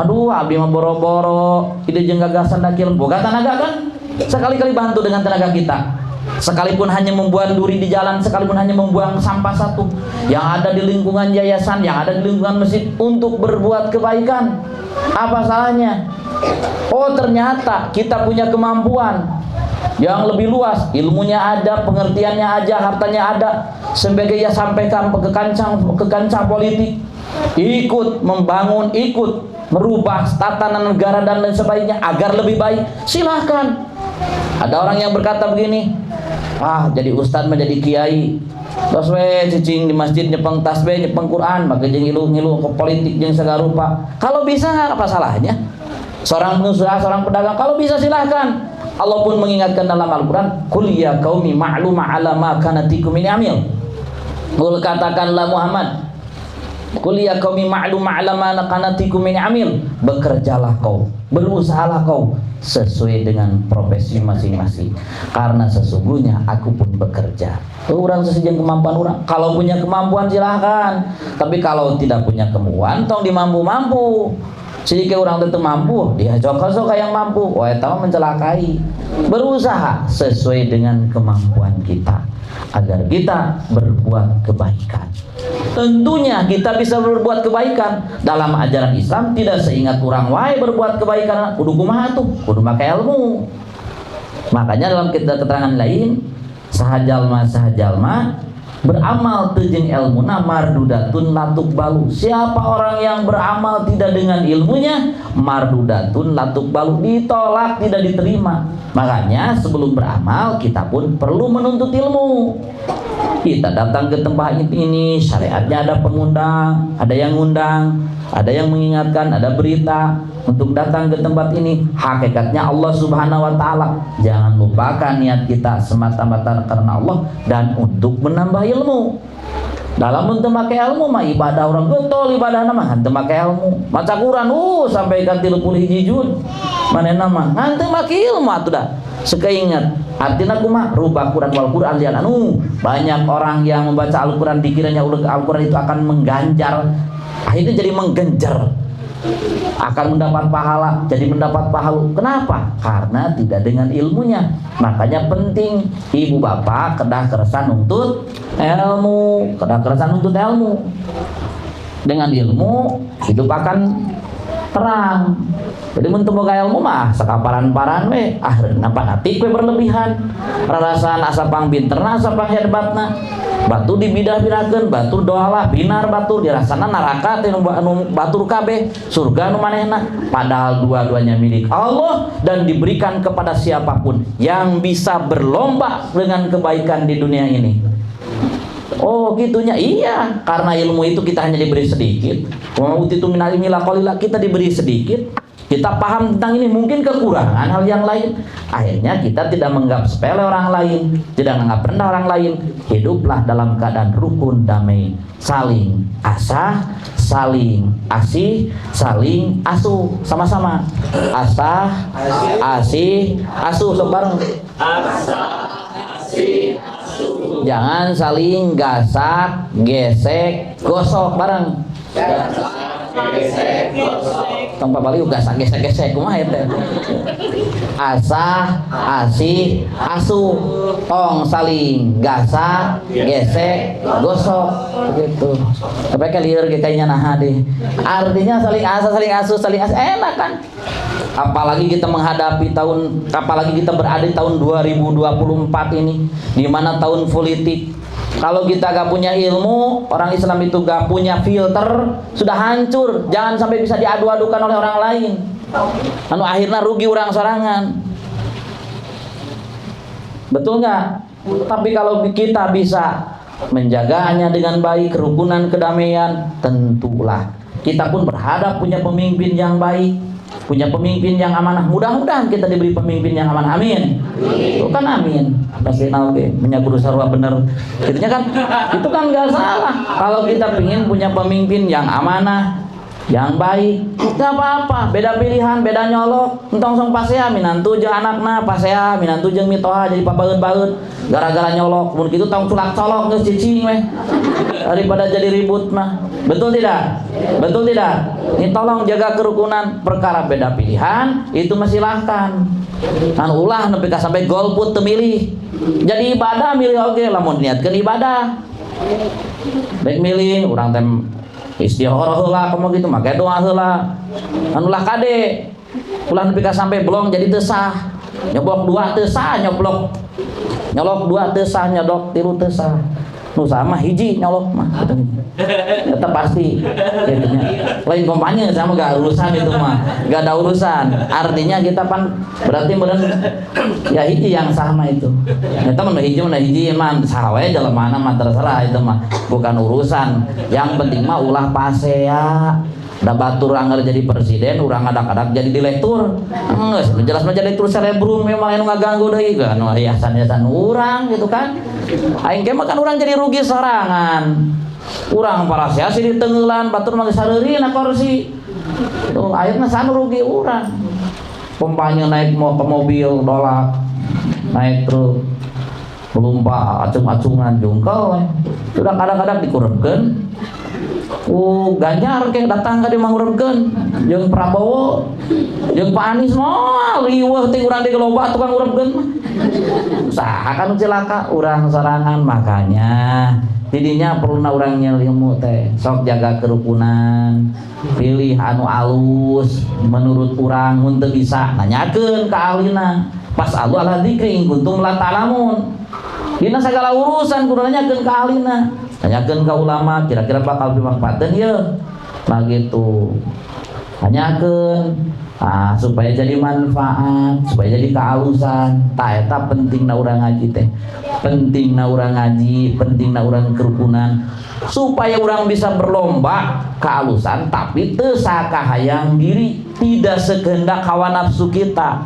Aduh, abdi mah boro-boro, ide jeung gagasan dakil boga tenaga kan? Sekali-kali bantu dengan tenaga kita. Sekalipun hanya membuang duri di jalan, sekalipun hanya membuang sampah satu yang ada di lingkungan yayasan, yang ada di lingkungan masjid untuk berbuat kebaikan. Apa salahnya? Oh, ternyata kita punya kemampuan yang lebih luas, ilmunya ada, pengertiannya aja, hartanya ada, sebagai ya sampaikan ke kancah politik, ikut membangun, ikut merubah tatanan negara dan lain sebagainya agar lebih baik. Silahkan. Ada orang yang berkata begini, jadi ustadz menjadi kiai, terus cicing di masjid nyepeng tasbih, nyepeng Quran, maka jeung ngilu-ngilu ke politik jeung segala rupa. Kalau bisa apa salahnya? Seorang pengusaha, seorang pedagang, kalau bisa silahkan. Allah pun mengingatkan dalam Al-Quran, qul ya qaumi ma'luma ala ma kanatikum min amil. Qul katakanlah Muhammad, qul ya qaumi ma'luma ala ma kanatikum min amil. Bekerjalah kau, berusahalah kau sesuai dengan profesi masing-masing, karena sesungguhnya aku pun bekerja. Orang sesuai kemampuan orang. Kalau punya kemampuan silahkan, tapi kalau tidak punya kemampuan tong dimampu-mampu. Sedikit orang itu mampu, dia sok yang mampu, wah itu mencelakai. Berusaha sesuai dengan kemampuan kita agar kita berbuat kebaikan. Tentunya kita bisa berbuat kebaikan. Dalam ajaran Islam tidak seingat orang wae berbuat kebaikan, kudu kumaha tuh, kudu make ilmu. Makanya dalam keterangan lain, sahajalma beramal tejeng ilmuna mardudatun latuk balu. Siapa orang yang beramal tidak dengan ilmunya, mardudatun latuk balu, ditolak, tidak diterima. Makanya sebelum beramal kita pun perlu menuntut ilmu. Kita datang ke tempat ini, syariatnya ada pengundang, ada yang ngundang, ada yang mengingatkan, ada berita untuk datang ke tempat ini. Hakikatnya Allah Subhanahu wa Ta'ala. Jangan lupakan niat kita semata-mata karena Allah dan untuk menambah ilmu. Dalam untuk pakai ilmu mah ibadah orang getol, ibadah nama hantu pakai ilmu. Maca Quran sampai kan 30 juz. Manehna mah hantu pakai ilmu atuh dah. Sekeingat artinya kumaha rubah Quran wal Quran lian banyak orang yang membaca Al-Quran dikiranya Al-Quran itu akan mengganjar, akhirnya jadi menggenjar, akan mendapat pahala, jadi mendapat pahala. Kenapa? Karena tidak dengan ilmunya. Makanya penting ibu bapak kedah keresan nuntut ilmu, kedah keresan nuntut ilmu. Dengan ilmu hidup akan terang. Jadi untuk boga ilmu mah sakaparan-paran we napa natik we berlebihan. Rarasan asa pangbinterna asa panghebatna. Batu dibidah-bidahkeun, batur doalah binar batur dirasana neraka teh anu batur kabeh, surga nu manehna. Padahal dua-duanya milik Allah dan diberikan kepada siapapun yang bisa berlomba dengan kebaikan di dunia ini. Oh gitunya, iya, karena ilmu itu kita hanya diberi sedikit. Wa utitu minal ilmi laqalila, kita diberi sedikit. Kita paham tentang ini, mungkin kekurangan hal yang lain. Akhirnya kita tidak menganggap sepele orang lain, tidak menganggap rendah orang lain. Hiduplah dalam keadaan rukun damai, saling asah, saling asih, saling asuh, sama-sama. Asah, asih, asuh, bareng. Jangan saling gasak, gesek, gosok bareng. Tong Bali gasak gesek-gesek kumaha teh. Asah, asih, asuh. Tong saling gasak, gesek, gosok begitu. Tapi kan lieur ge kayaknya naha deh. Artinya saling asah, saling asuh, saling asih enak kan. Apalagi kita berada di tahun 2024 ini, di mana tahun politik. Kalau kita gak punya ilmu, orang Islam itu gak punya filter, sudah hancur. Jangan sampai bisa diadu-adukan oleh orang lain. Anu akhirnya rugi orang sorangan. Betul nggak? Tapi kalau kita bisa menjaganya dengan baik, kerukunan, kedamaian, tentulah kita pun berharap punya pemimpin yang baik, punya pemimpin yang amanah. Mudah-mudahan kita diberi pemimpin yang amanah. Amin. Itu kan amin. Pastinya oke. Menyaguru sarwa bener. Itunya kan, itu kan nggak salah. Kalau kita ingin punya pemimpin yang amanah, yang baik, nggak apa-apa. Beda pilihan, beda nyolok. Entong song pasea minantu jeung anakna, pasea minantu jeung mitoha jadi pabaeud-baeud. Gara-gara nyolok, mun kitu tong culak colok geus cicing weh. Daripada jadi ribut mah. Betul tidak? Betul tidak? Ini tolong jaga kerukunan. Perkara beda pilihan itu silahkan. Kan ulah nepi ka sampai golput teu milih. Jadi ibadah milih oge lamun niatkeun ibadah. Baik milih urang teh istihara heula komo gitu make doa heula. Anu ulah kade. Ulah nepi ka sampai blong jadi teu sah. Nyoblok 2 teu sah, nyolok 2 teu sah, nyodok 3 teu sah. nu sama hiji nyolok mah tetap pasti gitu nya. Lain kompanya sama gak urusan itu mah, gak ada urusan. Artinya kita pan berarti meureun ya hiji yang sama itu. Eta mah hiji mah saha we jelema mah terserah itu mah, bukan urusan. Yang penting mah ulah pasea. Da batur anggar jadi presiden, urang adak-adak jadi direktur. Geus jelas mah jadi direktur selebrum memang anu ngaganggu deui kan hiasan-hiasan urang gitu kan. Aing ge mah kan urang jadi rugi sorangan. Urang parasiasi di tengeulan, batur mah geus sareurina kursi. Tuh ayeuna sanu rugi urang. Pompanya naik ke mobil dolak, naik truk, melumpa acung-acungan jungkel we. Sudah kadang-kadang dikurepkeun. Ganjar kayak datang ke mangurepkeun jeung Prabowo jeung Pak Anies moal riweuh teh urang di loba tukang urepkeun mah. Saha kan cilaka urang sorangan, makanya didinya perlu urang nyel ilmu teh. Sok jaga kerukunan, pilih anu alus menurut urang mun teu bisa nanyakeun ka ahlina. Pas alu ala dzikri kuntum la ta'lamun. Dina segala urusan kudu nanyakeun ka ahlina. Tanyakeun ka ulama kira-kira bakal dimanfaatkeun ieu. Nah gitu. Tanyakeun supaya jadi manfaat, supaya jadi kealusan. Tah eta pentingna urang ngaji teh. Pentingna urang ngaji, pentingna urang kerukunan supaya urang bisa berlomba kealusan tapi teu sakahayang diri, tidak sekehendak hawa nafsu kita.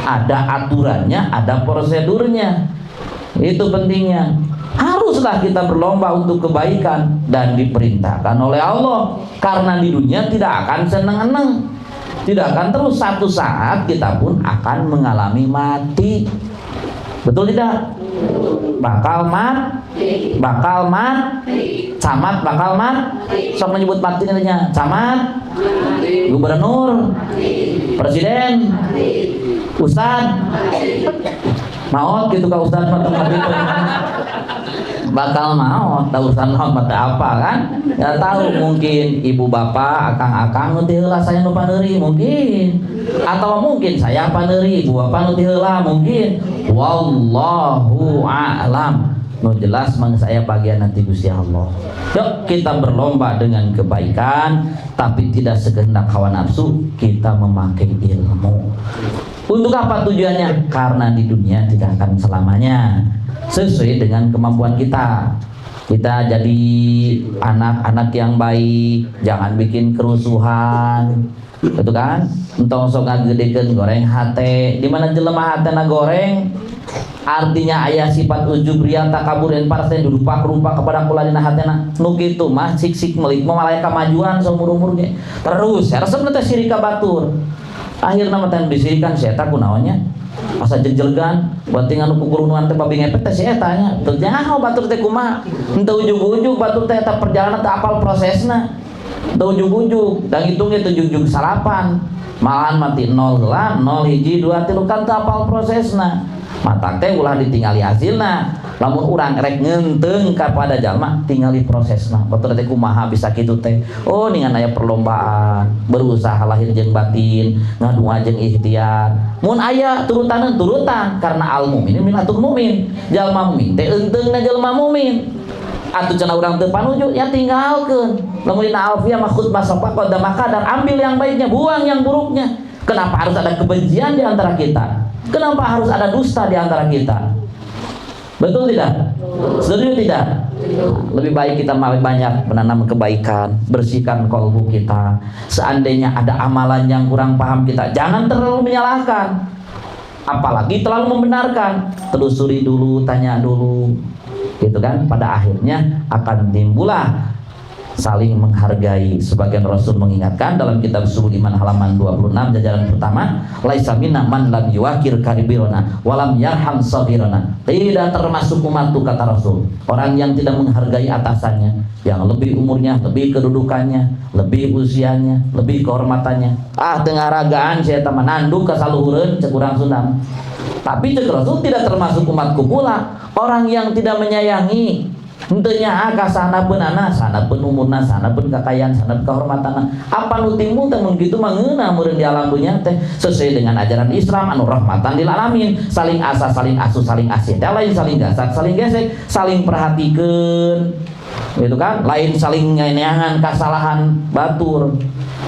Ada aturannya, ada prosedurnya. Itu pentingnya. Haruslah kita berlomba untuk kebaikan dan diperintahkan oleh Allah, karena di dunia tidak akan seneng-seneng, tidak akan terus, satu saat kita pun akan mengalami mati. Betul tidak? Bakal mati, camat bakal mati. Sok menyebut mati nantinya. Camat, gubernur, presiden, ustad, maut gitu ka ustad mati. Bakal maut, tahu urusan maut mata apa kan? Ya tahu, mungkin ibu bapak, akang-akang nu teu heula saya nu paneuri mungkin. Atau mungkin saya paneuri, ibu bapak nu teu heula mungkin. Wallahu a'lam. Nu jelas mang saya bagian nanti Gusti Allah. Yuk kita berlomba dengan kebaikan tapi tidak sekehendak hawa nafsu, kita memakai ilmu. Untuk apa tujuannya? Karena di dunia tidak akan selamanya. Sesuai dengan kemampuan kita. Kita jadi anak-anak yang baik, jangan bikin kerusuhan, gitu kan? Entong sok ngagedekeun goreng hate, di mana jelema hatena goreng, artinya aya sifat ujub riya takabur dan parasnya dudupak rupa kepada kula dina hatena. Nu kitu mah sik-sik melik malaya kamajuan saumur-umur ge. Terus resep teh sirik ka batur. Akhirna mah teh disirikan si eta kunaonnya? Asa jejelegan buat tinggal kukurunuan teh babi ngepet teh si eta nya. Teu nyaho batur teh kumaha? Henteu ujug-ujug batur teh eta perjalanan teh apal prosesna. Teu ujug-ujug, da ngitung ge teu ujug salapan. Malahan mati 0 heula, 0 hiji 2 3 kan teu apal prosesna. Mata teh ulah ditingali hasilna. Lamun urang rek ngeunteung kepada jalma tingali prosesna. Batur teh kumaha bisa kitu teh? Oh ningan aya perlombaan, berusaha lahir jeung batin, ngadua jeung ikhtiar. Mun aya turutan karena al mukmin minatul mukmin. Jalma mukmin teh euteungna jalma mukmin. Atuh cenah urang teu panuju ya tinggalkeun. Lamun dina alfiah mah khutbah sofa qadama kadar, ambil yang baiknya, buang yang buruknya. Kenapa harus ada kebencian di antara kita? Kenapa harus ada dusta di antara kita? Betul tidak? Setuju tidak? Lebih baik kita banyak menanam kebaikan, bersihkan kalbu kita. Seandainya ada amalan yang kurang paham kita, jangan terlalu menyalahkan, apalagi terlalu membenarkan. Telusuri dulu, tanya dulu, gitu kan? Pada akhirnya akan timbullah saling menghargai. Sebagian Rasul mengingatkan dalam kitab Subul Iman halaman 26 jajaran pertama, laisa minna man lam yuwakir karibirona walam yarham saghirona. Tidak termasuk umatku, kata Rasul, orang yang tidak menghargai atasannya, yang lebih umurnya, lebih kedudukannya, lebih usianya, lebih kehormatannya. Tengah ragaan saya taman nanduk ka saluhureun cek urang Sunda. Tapi cek Rasul tidak termasuk umatku pula orang yang tidak menyayangi Henteunya kasanapeun anak, sanapeun umurna, sanapeun kakayaan, sanapeun kahormatanna. Apa nu timbul teh mun kitu mah ngeunah meureun di alam dunya teh sesuai dengan ajaran Islam anu rahmatan lil alamin. Saling asa, saling asuh, saling asih. Da lain saling gasak, saling gesek, saling perhatikeun. Gitu kan? Lain saling ngeneangan kasalahan batur.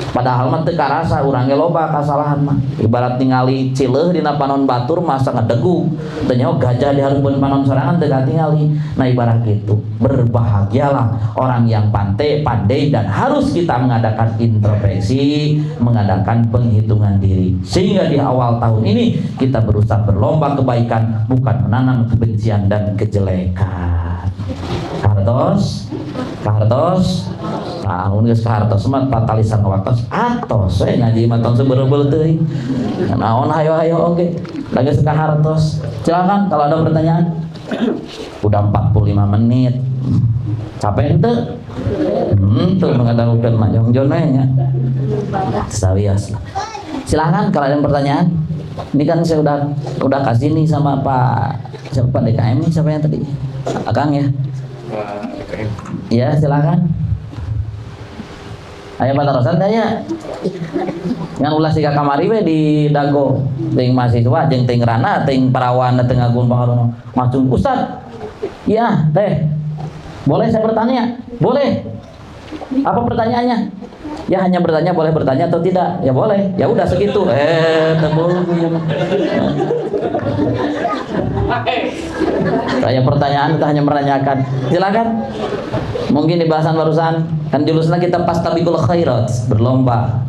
Padahal mah teu karasa urang ge loba kasalahan mah. Ibarat ningali cileuh dina panon batur masa ngedegug. Teu nyaho gajah di hareupeun panon sorangan teu katingali. Nah ibarat gitu. Berbahagialah orang yang pandai dan harus kita mengadakan introspeksi, mengadakan penghitungan diri. Sehingga di awal tahun ini kita berusaha berlomba kebaikan, bukan menanam kebencian dan kejelekan. Kartos tahun geus kartos mah patalisan waktos atos we ngaji mah tong sebeureubeul teuing naon hayo-hayo oge da geus ka hartos. Silakan kalau ada pertanyaan. Udah 45 menit capek henteu? Tuh mengadaukeun mah jongjon we nya sawios. Silakan kalau ada pertanyaan. Ini kan saya udah kasih nih sama Pak DKM nih, siapa yang tadi? Akang ya? Ya silakan. Ayo Pak Tarosan tanya. Yang ulah siga kamari we di Dago, teuing mahasiswa jeung teuing rana, teuing parawan teu ngagun pangaruno. Macung Ustaz. Iya, teh. Boleh saya bertanya? Boleh. Apa pertanyaannya? Ya hanya bertanya, boleh bertanya atau tidak? Ya boleh. Ya udah segitu. Saya pertanyaan itu hanya menanyakan. Silakan. Mungkin di bahasan barusan kan jurusan kita pastabiqul khairat, berlomba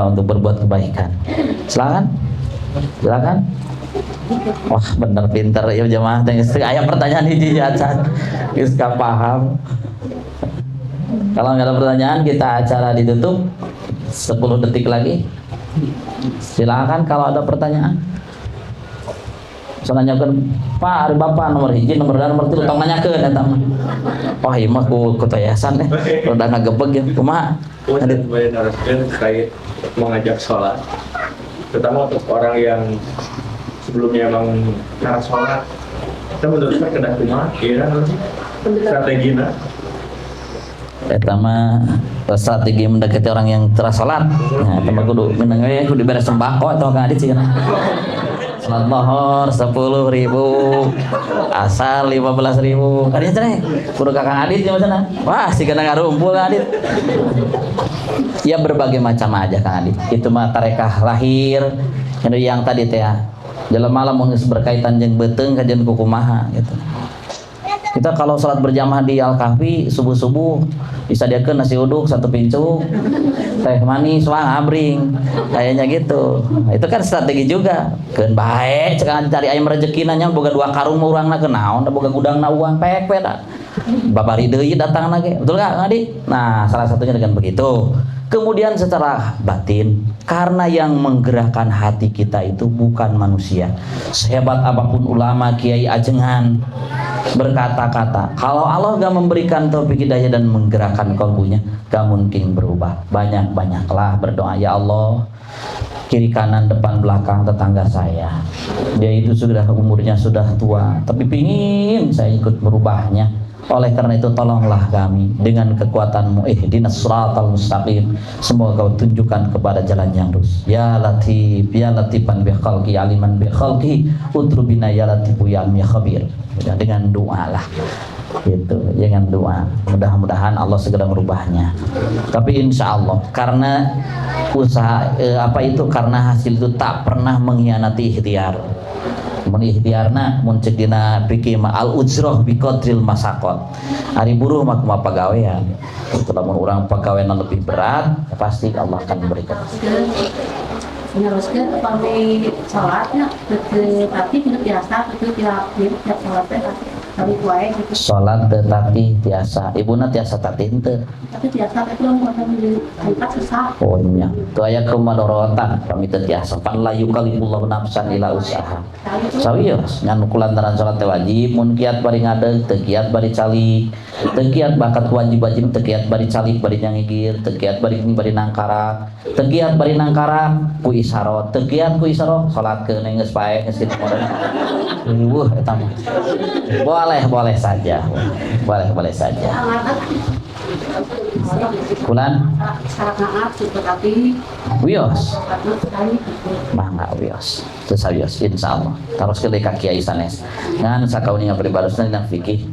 untuk berbuat kebaikan. Silakan. Wah bener pinter ya jemaah. Aya pertanyaan hiji acan. Geus ka paham. Kalau nggak ada pertanyaan kita acara ditutup 10 detik lagi. Silakan kalau ada pertanyaan. Nanyakeun Pak ari Bapak nomor 1 nomor 2 nomor 3 tong nanyakeun eta mah. Wah ieu mah ku yayasan udah ngagebeg ya kumaha. Ada banyak narasumber terkait mengajak sholat, terutama untuk orang yang sebelumnya emang cara sholat. Kita meneruskan kedah kumaha kira strategina. Eta mah strategi mendekati orang yang teras sholat. Nah, eta mah kudu menang we kudu beres sembako atau ka adit sih. Salat lohor 10.000, asar 15.000. Kadinya cenah kudu ka Kang Adit jeung cenah. Wah, sigana ngarumpul Adit. Ya berbagai macam aja Kang Adit. Itu mah tarekah lahir yang tadi teh jelema lamun geus berkaitan jeung beuteung kajian kumaha gitu. Kita kalau sholat berjamaah di Al-Kahfi subuh-subuh bisa diakeun nasi uduk 1 pincuk, teh manis wah abring, kayaknya gitu. Itu kan strategi juga. Keun bae cekan cari ayam rezekina nya boga 2 karung urangna kenaon da boga gudangna uang pek da. Babari deui datangna ge. Betul enggak Ngadi? Nah, salah satunya dengan begitu. Kemudian secara batin, karena yang menggerakkan hati kita itu bukan manusia. Sehebat apapun ulama, kiai ajengan berkata-kata, kalau Allah gak memberikan taufik hidayah dan menggerakkan kalbunya, gak mungkin berubah. Banyak-banyaklah berdoa, ya Allah, kiri kanan depan belakang tetangga saya, dia itu sudah umurnya sudah tua, tapi pingin saya ikut merubahnya. Oleh karena itu tolonglah kami dengan kekuatanmu, ihdinas siratal mustaqim, semoga kau tunjukkan kepada jalan yang lurus. Ya Latif, ya Latifan bi khalqi, aliman bi khalqi, utrubina ya Latifu ya Almi khabir. Ya, dengan doa lah gitu, dengan doa. Mudah-mudahan Allah segera merubahnya. Tapi insya Allah karena usaha karena hasil itu tak pernah mengkhianati ikhtiar. Mun ikhtiarna mun ceuk dina fikih ma al ujroh bi qadril masaqat. Ari buruh mah kumaha pagawean. Lamun urang pagaweanna lebih berat, pasti Allah akan memberikan. Meneruskan kami sholatnya tapi tidak biasa itu tidak sholatnya tapi kuai gitu. Sholat tetapi biasa, ibuna tiasa tati henteu. Tapi biasa itu yang mau angkat susah. Oh iya, itu aya kemadorotan kami teu tiasa. Pan la yukalifullahu nafsan ila usaha. Sawios ngan kulantaran sholat teh wajib, mun kiat bari ngadeg, teu kiat bari calik. tegiat bakat wajib-wajib tegiat bari calik bari nyangigir tegiat bari ini bari nangkarak tegiat bari nangkarak ku isyarat tegiat ku isyarat salat ke geus bae geus kitu model eta mah boleh saja boleh saja kulan syarat naat tapi wios sekali mangga wios terus wios insyaallah terus ke ka kiai sanes ngan sakauning pribadosna dina fikih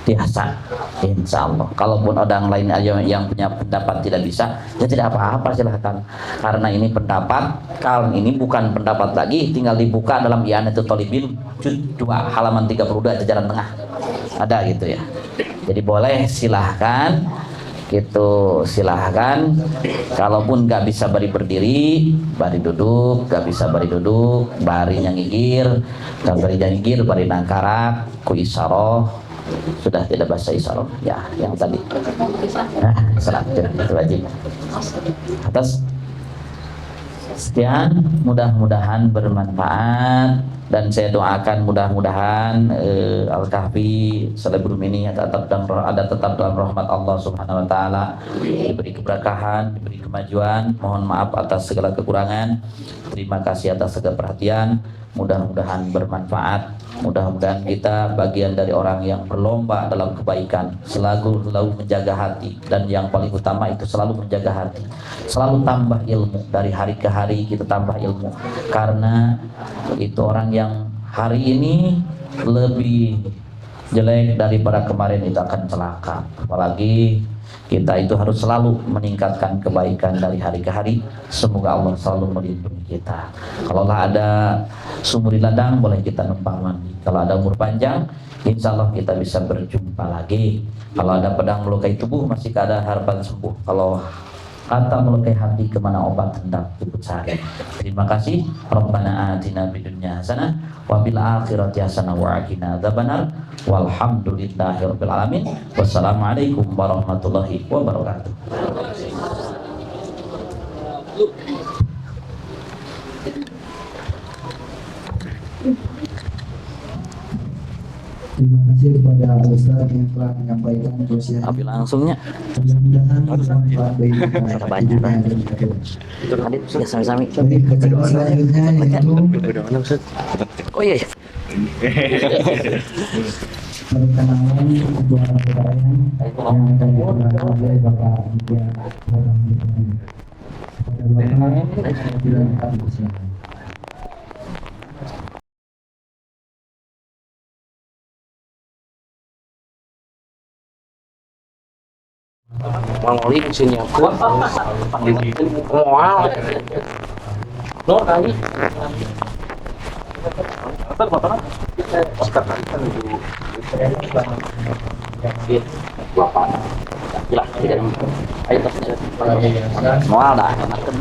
biasa insyaallah. Kalaupun orang lain aja yang punya pendapat tidak bisa ya tidak apa-apa silahkan, karena ini pendapat kalau ini bukan pendapat lagi, tinggal dibuka dalam I'anatul Thalibin juz 2 halaman 32 jajaran tengah ada gitu ya. Jadi boleh silahkan gitu, silahkan. Kalaupun nggak bisa bari berdiri, bari duduk, nggak bisa bari duduk, bari nyangigir, nggak bari nyangigir, bari nangkarak, ku isyarah, sudah tidak bahasa isyarah ya yang tadi. Nah, salat itu wajib. Atas sekian, mudah-mudahan bermanfaat dan saya doakan mudah-mudahan Al-Kahfi selebrum ini ada tetap dalam rahmat Allah Subhanahu wa taala, diberi keberkahan, diberi kemajuan. Mohon maaf atas segala kekurangan. Terima kasih atas segala perhatian. Mudah-mudahan bermanfaat. Mudah-mudahan kita bagian dari orang yang berlomba dalam kebaikan, selalu menjaga hati, dan yang paling utama itu selalu menjaga hati, selalu tambah ilmu. Dari hari ke hari kita tambah ilmu, karena itu orang yang hari ini lebih jelek daripada kemarin itu akan celaka. Apalagi kita itu harus selalu meningkatkan kebaikan dari hari ke hari. Semoga Allah selalu melindungi kita. Kalaulah ada sumur di ladang, boleh kita numpang mandi. Kalau ada umur panjang, insya Allah kita bisa berjumpa lagi. Kalau ada pedang melukai tubuh, masih ada harapan sembuh. Kalau kata melukai hati, kemana obat hendak jemput sari. Terima kasih. Rabbana atina fid dunya hasanah wa fil akhirati hasanah wa qina adzabannar. Walhamdulillahirabbil alamin. Wassalamualaikum warahmatullahi wabarakatuh. Terima kasih kepada Ustaz yang telah menyampaikan tausiah. Ambil langsungnya. Mudah-mudahan bermanfaat bagi kita. Banyak. Itu tadi ya sami-sami. Selanjutnya yaitu Oh iya. perkenalan juara perayaan yang akan dipegang oleh Bapak Mutia Orang Mutia. Kepada Bapak, silakan bersilakan. Mangoling sini aku. Mual. Lo kali. Gila, ayo tos. Mual dah, enakan.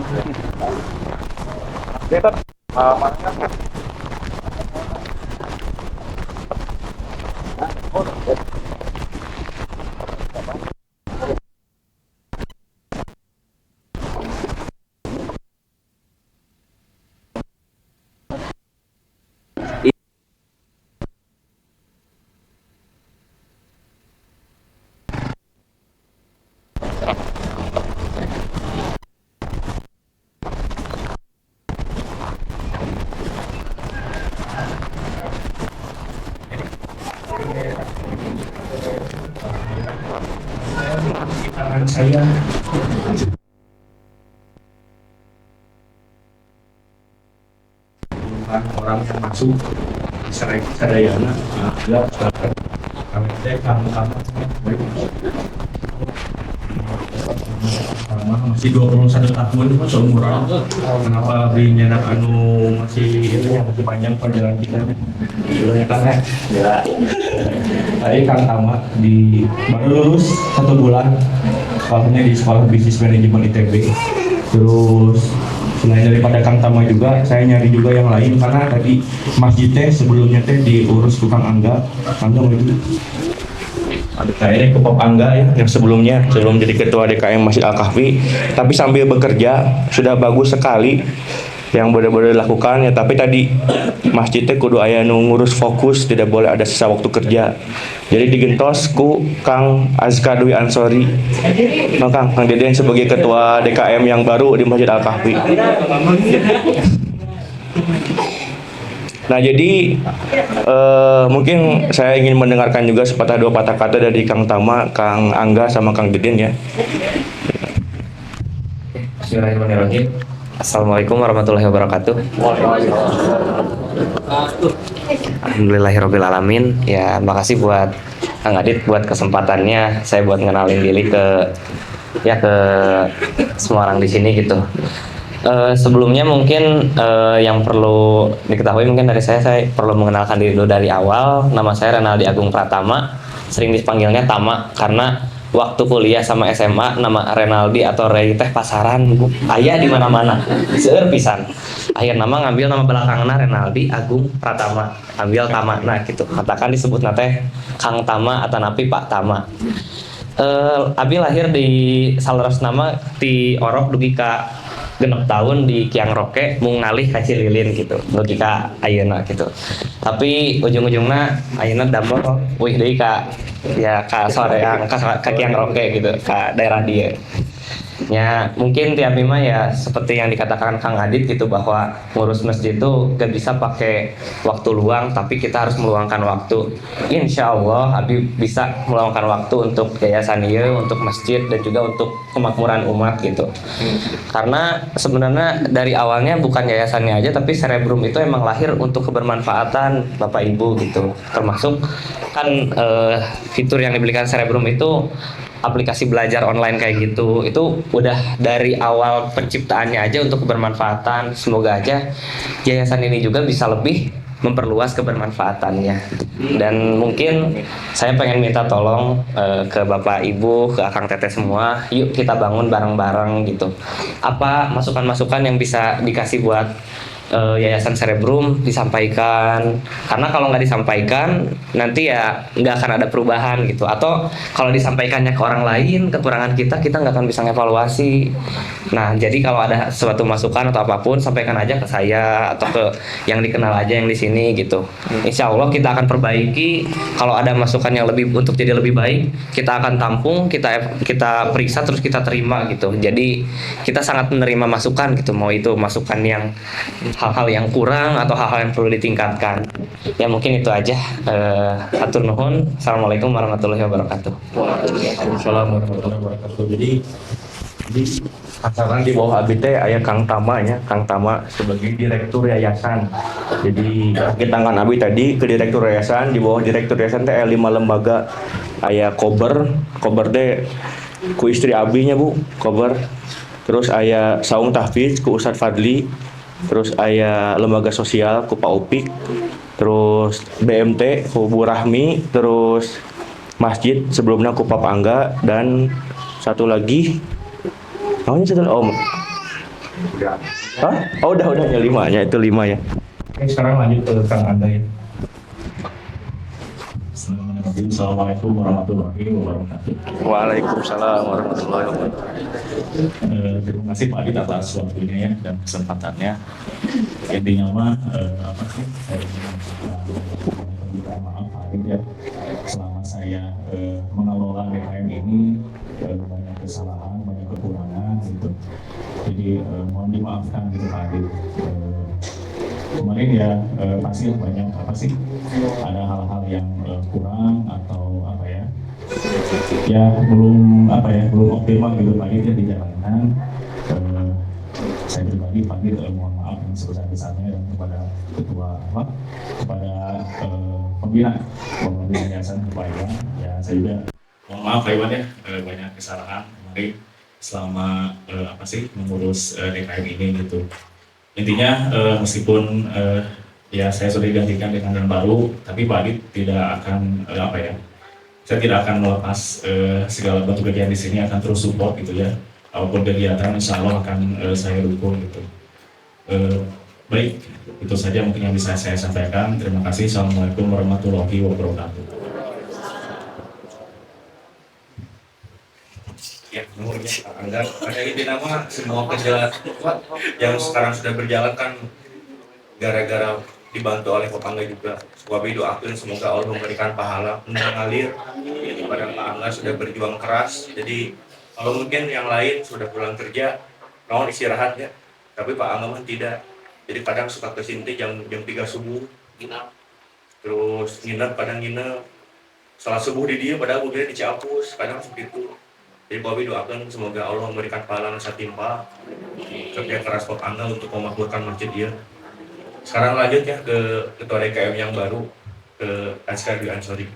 Tangan saya orang yang masuk sadayana ada kamu masih 21 tahun seumuran, kenapa beli nyenak anu masih itu yang masih panjang perjalanan kita ya kan ya. Tadi Kang Tama baru lulus 1 bulan sekolahnya di sekolah bisnis manajemen ITB. Terus selain daripada Kang Tama juga, saya nyari juga yang lain karena tadi masjid teh sebelumnya teh diurus ke Kang Angga itu. Ada saya ke Pop Angga ya, yang sebelum jadi ketua DKM Masjid Al-Kahfi, tapi sambil bekerja sudah bagus sekali. yang boleh dilakukan ya, tapi tadi masjidnya kudu aya nu ngurus fokus, tidak boleh ada sisa waktu kerja. Jadi digentos ku Kang Azka Dwi Ansori, Kang Deden sebagai ketua DKM yang baru di Masjid Al-Kahfi. Nah jadi mungkin saya ingin mendengarkan juga sepatah dua patah kata dari Kang Tama, Kang Angga sama Kang Deden ya. Bismillahirrahmanirrahim. Assalamualaikum warahmatullahi wabarakatuh. Alhamdulillahirrabbilalamin. Ya, makasih buat Kang Adit buat kesempatannya saya buat ngenalin diri ke semua orang di sini gitu. Sebelumnya mungkin yang perlu diketahui mungkin dari saya perlu mengenalkan diri dulu dari awal. Nama saya Renaldi Agung Pratama, sering dipanggilnya Tama karena waktu kuliah sama SMA nama Renaldi atau Rey teh pasaran aya di mana-mana. Seueur pisan. Akhir nama ngambil nama belakangna Renaldi Agung Pratama, ambil Tama. Nah gitu. Katakan disebut teh Kang Tama atau napi Pak Tama. Abi lahir di saleres nama di Orok dugi ka 6 tahun di Kiang Roke mung ngalih ka Cililin gitu. Dugi ka ayeuna gitu. Tapi ujung-ujungna ayeuna damel wih deui ka soreang ka Kiang Roke gitu, ka daerah dia. Ya mungkin tiap mah ya seperti yang dikatakan Kang Adit gitu bahwa ngurus masjid itu gak bisa pakai waktu luang, tapi kita harus meluangkan waktu. Insya Allah Abi bisa meluangkan waktu untuk yayasan ini, untuk masjid dan juga untuk kemakmuran umat gitu. Karena sebenarnya dari awalnya bukan yayasannya aja, tapi Cerebrum itu emang lahir untuk kebermanfaatan Bapak Ibu gitu. Termasuk kan fitur yang diberikan Cerebrum itu aplikasi belajar online kayak gitu, itu udah dari awal penciptaannya aja untuk kebermanfaatan. Semoga aja yayasan ini juga bisa lebih memperluas kebermanfaatannya. Dan mungkin saya pengen minta tolong ke Bapak Ibu, ke Akang Teteh semua, yuk kita bangun bareng-bareng gitu. Apa masukan-masukan yang bisa dikasih buat Yayasan Cerebrum disampaikan, karena kalau nggak disampaikan nanti ya nggak akan ada perubahan gitu. Atau kalau disampaikannya ke orang lain, kekurangan kita nggak akan bisa ngevaluasi. Nah jadi kalau ada suatu masukan atau apapun sampaikan aja ke saya atau ke yang dikenal aja yang di sini gitu. Insya Allah kita akan perbaiki. Kalau ada masukan yang lebih untuk jadi lebih baik, kita akan tampung, kita periksa terus kita terima gitu. Jadi kita sangat menerima masukan gitu, mau itu masukan yang hal-hal yang kurang atau hal-hal yang perlu ditingkatkan. Ya mungkin itu aja. Hatur nuhun. Assalamualaikum warahmatullahi wabarakatuh. Waalaikumsalam warahmatullahi wabarakatuh. Jadi pasaran di bawah Abi teh aya Kang Tama ya, Kang Tama sebagai direktur yayasan. Jadi kita tangan Abi tadi ke direktur yayasan, di bawah direktur yayasan teh aya 5 lembaga. Aya Kober teh ku istri Abinya Bu, Kober. Terus aya Saung Tahfiz ku Ustadz Fadli. Terus aya lembaga sosial ku Pak Upik, terus BMT ku Bu Rahmi, terus masjid sebelumnya ku Pak Angga, dan satu lagi namanya udah ya 5 ya, itu 5 ya. Oke, sekarang lanjut ke Kang Anda ya. Assalamualaikum warahmatullahi wabarakatuh. Waalaikumsalam warahmatullahi wabarakatuh. Terima kasih Pak Adit atas waktunya ya dan kesempatannya. Intinya mah saya minta maaf Pak Adit ya, selama saya mengelola DKM ini banyak kesalahan, banyak kekurangan gitu. Jadi mohon dimaafkan gitu Pak Adit. Kemarin ya pasti banyak ada hal-hal yang kurang atau belum optimal gitu Pak Adit ya dijalankan. Saya pribadi Pak Adit mohon maaf yang sebesar-besarnya dan kepada pembina yayasan Kepaiwan ya, saya juga mohon maaf Pak Iwan ya, banyak kesalahan kemarin selama mengurus DKM ini gitu. Intinya meskipun ya saya sudah digantikan dengan yang baru, tapi Pak Adit tidak akan saya tidak akan melepas segala bentuk kegiatan di sini, akan terus support gitu ya. Apapun kegiatan insya Allah akan saya dukung gitu. Baik, itu saja mungkin yang bisa saya sampaikan. Terima kasih. Assalamualaikum warahmatullahi wabarakatuh. Ya, sebelumnya Pak Angga. Pada intinya mah semua kejadian yang sekarang sudah berjalan kan gara-gara dibantu oleh Pak Angga juga. Kami doakan semoga Allah memberikan pahala mengalir kepada Pak Angga sudah berjuang keras. Jadi kalau mungkin yang lain sudah pulang kerja, mau istirahat ya. Tapi Pak Angga mah tidak. Jadi kadang suka kesinti jam 3 subuh, terus nginep, kadang nginep. Salat subuh di dia, padahal mobilnya di Ciapus, kadang seperti itu. Jadi kami doakan semoga Allah memberikan pahala satimpa kerja keras Pak Angga untuk memakmurkan masjid dia. Sekarang lanjut ya ke ketua DKM yang baru, ke Azkar Dwi Ansori.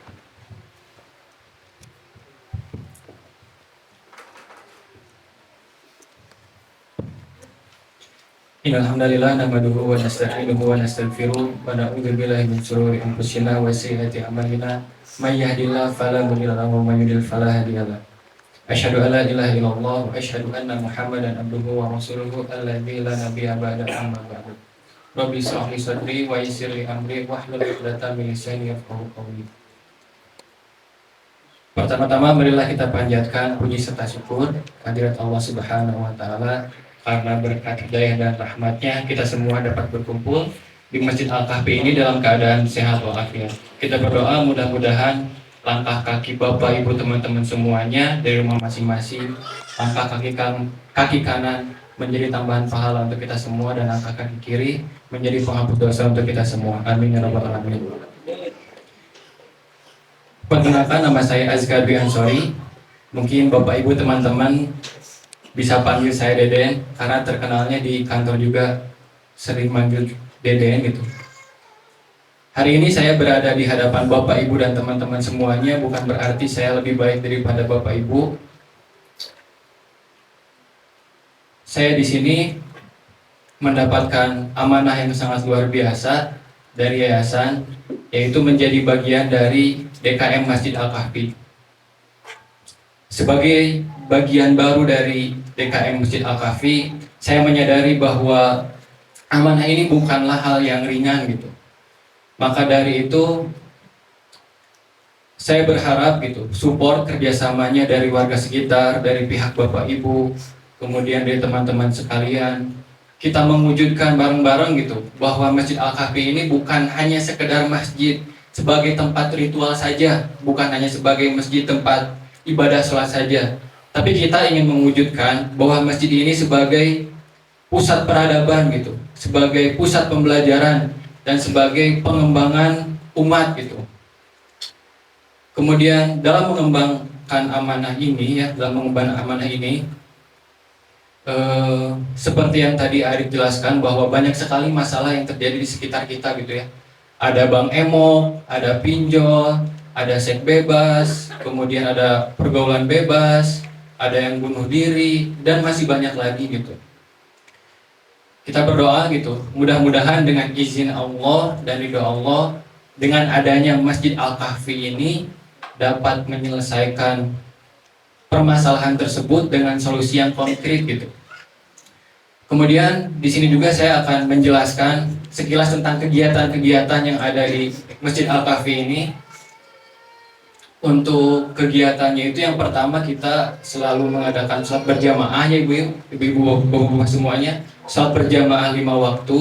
Innalhamdalillah nahmaduhu wa nasta'inuhu wa nastaghfiruh wa na'udzu billahi min shururi anfusina wa sayyiati a'malina may yahdihillahu fala mudilla lahu wa may yudlil fala hadiya lahu. Asyhadu an la ilaha illallah wa asyhadu anna Muhammadan abduhu wa rasuluhu alladzi la nabiyya ba'da amma ba'du. Rabbi shrah li sadri wa yassir li amri wahlul 'uqdatam min lisani yafqahu qawli. Pertama-tama marilah kita panjatkan puji serta syukur kehadirat Allah Subhanahu wa taala karena berkat hidayah dan rahmatnya kita semua dapat berkumpul di Masjid Al-Kahfi ini dalam keadaan sehat walafiat. Kita berdoa mudah-mudahan langkah kaki Bapak Ibu teman-teman semuanya dari rumah masing-masing, langkah kaki kanan menjadi tambahan pahala untuk kita semua dan langkah kaki kiri menjadi penghapus dosa untuk kita semua. Amin ya rabbal alamin. Perkenalkan, nama saya Azkar Dwi Ansori. Mungkin Bapak Ibu teman-teman bisa panggil saya Deden karena terkenalnya di kantor juga sering manggil Deden gitu. Hari ini saya berada di hadapan Bapak Ibu dan teman-teman semuanya bukan berarti saya lebih baik daripada Bapak Ibu. Saya di sini mendapatkan amanah yang sangat luar biasa dari yayasan, yaitu menjadi bagian dari DKM Masjid Al-Kahfi. Sebagai bagian baru dari DKM Masjid Al-Kahfi, saya menyadari bahwa amanah ini bukanlah hal yang ringan gitu. Maka dari itu, saya berharap gitu, support kerjasamanya dari warga sekitar, dari pihak Bapak Ibu, kemudian dari teman-teman sekalian. Kita mewujudkan bareng-bareng gitu, bahwa Masjid Al-Kahfi ini bukan hanya sekedar masjid sebagai tempat ritual saja, bukan hanya sebagai masjid tempat ibadah sholat saja. Tapi kita ingin mewujudkan bahwa masjid ini sebagai pusat peradaban gitu, sebagai pusat pembelajaran dan sebagai pengembangan umat gitu. Kemudian dalam mengembangkan amanah ini seperti yang tadi Arif jelaskan bahwa banyak sekali masalah yang terjadi di sekitar kita gitu ya. Ada bank emo, ada pinjol, ada seks bebas, kemudian ada pergaulan bebas, ada yang bunuh diri, dan masih banyak lagi gitu. Kita berdoa gitu, mudah-mudahan dengan izin Allah dan ridho Allah, dengan adanya Masjid Al-Kahfi ini dapat menyelesaikan permasalahan tersebut dengan solusi yang konkret gitu. Kemudian di sini juga saya akan menjelaskan sekilas tentang kegiatan-kegiatan yang ada di Masjid Al-Kahfi ini. Untuk kegiatannya itu yang pertama kita selalu mengadakan sholat berjamaah ya ibu-ibu bapak semuanya, sholat berjamaah 5 waktu.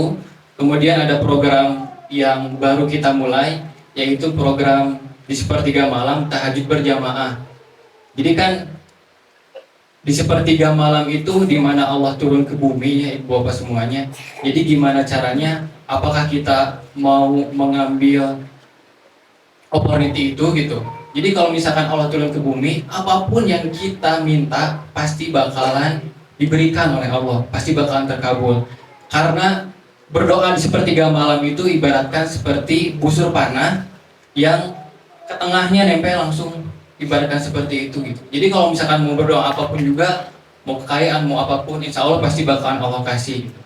Kemudian ada program yang baru kita mulai, yaitu program di sepertiga malam tahajud berjamaah. Jadi kan di sepertiga malam itu di mana Allah turun ke bumi ya ibu bapak semuanya. Jadi gimana caranya? Apakah kita mau mengambil opportunity itu gitu? Jadi kalau misalkan Allah turun ke bumi, apapun yang kita minta pasti bakalan diberikan oleh Allah, pasti bakalan terkabul. Karena berdoa di sepertiga malam itu ibaratkan seperti busur panah yang ke tengahnya nempel langsung, ibaratkan seperti itu gitu. Jadi kalau misalkan mau berdoa apapun juga, mau kekayaan, mau apapun, insya Allah pasti bakalan Allah kasih gitu.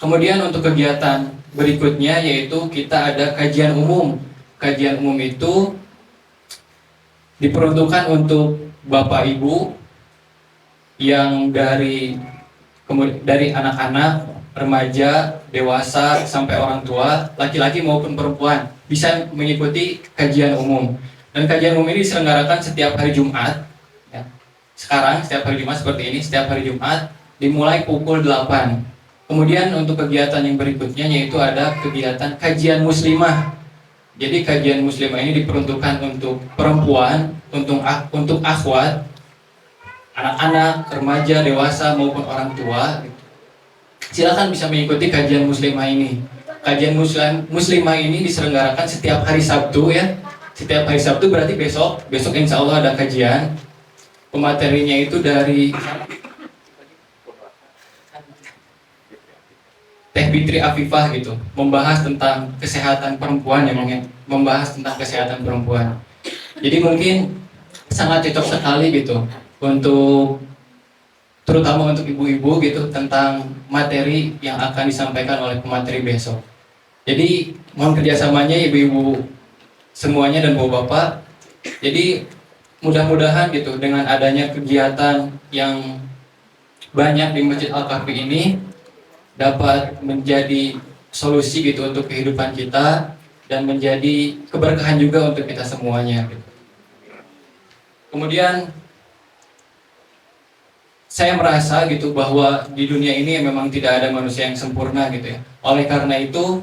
Kemudian untuk kegiatan berikutnya yaitu kita ada kajian umum. Kajian umum itu diperuntukkan untuk Bapak Ibu yang dari anak-anak, remaja, dewasa, sampai orang tua, laki-laki maupun perempuan bisa mengikuti kajian umum. Dan kajian umum ini diselenggarakan setiap hari Jumat ya. sekarang setiap hari Jumat seperti ini, setiap hari Jumat dimulai pukul 8. Kemudian untuk kegiatan yang berikutnya yaitu ada kegiatan kajian muslimah. Jadi kajian muslimah ini diperuntukkan untuk perempuan, untuk akhwat, anak-anak, remaja, dewasa maupun orang tua. Silakan bisa mengikuti kajian muslimah ini. Kajian muslimah ini diselenggarakan setiap hari Sabtu ya. Setiap hari Sabtu berarti besok insya Allah ada kajian. Pematerinya itu dari Teh Fitri Afifah gitu, membahas tentang kesehatan perempuan ya, membahas tentang kesehatan perempuan. Jadi mungkin sangat cocok sekali gitu untuk terutama untuk ibu-ibu gitu tentang materi yang akan disampaikan oleh pemateri besok. Jadi mohon kerjasamanya ibu-ibu semuanya dan bapak-bapak. Jadi mudah-mudahan gitu dengan adanya kegiatan yang banyak di Masjid Al-Kahfi ini dapat menjadi solusi gitu untuk kehidupan kita dan menjadi keberkahan juga untuk kita semuanya gitu. Kemudian saya merasa gitu bahwa di dunia ini memang tidak ada manusia yang sempurna gitu ya. Oleh karena itu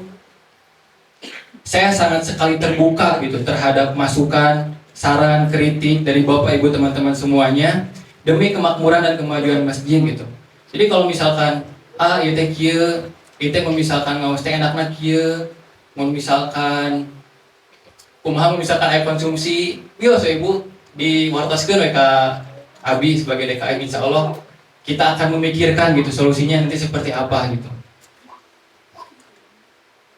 saya sangat sekali terbuka gitu terhadap masukan, saran, kritik dari Bapak Ibu teman-teman semuanya demi kemakmuran dan kemajuan masjid gitu. Jadi kalau misalkan ieu teh kieu, ieu teh misalkan ngaos teh enakna kieu, mun misalkan kumaha misalkan aya konsumsi, bios Ibu diwartoskeun we ka Abi sebagai DKM, insya Allah kita akan memikirkan gitu solusinya nanti seperti apa gitu.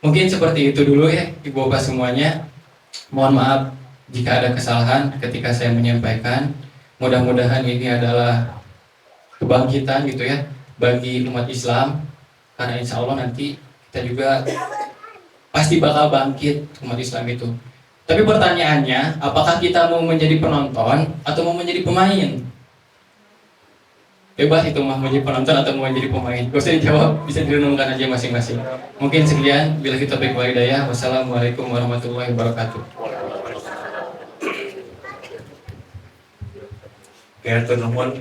Mungkin seperti itu dulu ya Ibu Bapak semuanya. Mohon maaf jika ada kesalahan ketika saya menyampaikan. Mudah-mudahan ini adalah kebangkitan gitu ya bagi umat Islam, karena insya Allah nanti kita juga pasti bakal bangkit umat Islam itu. Tapi pertanyaannya, apakah kita mau menjadi penonton atau mau menjadi pemain? Bebas itu mau menjadi penonton atau mau menjadi pemain. Gak usah dijawab, bisa direnungkan aja masing-masing. Mungkin sekian, bila kita baik walidayah. Wassalamualaikum warahmatullahi wabarakatuh. Ya, teman-teman,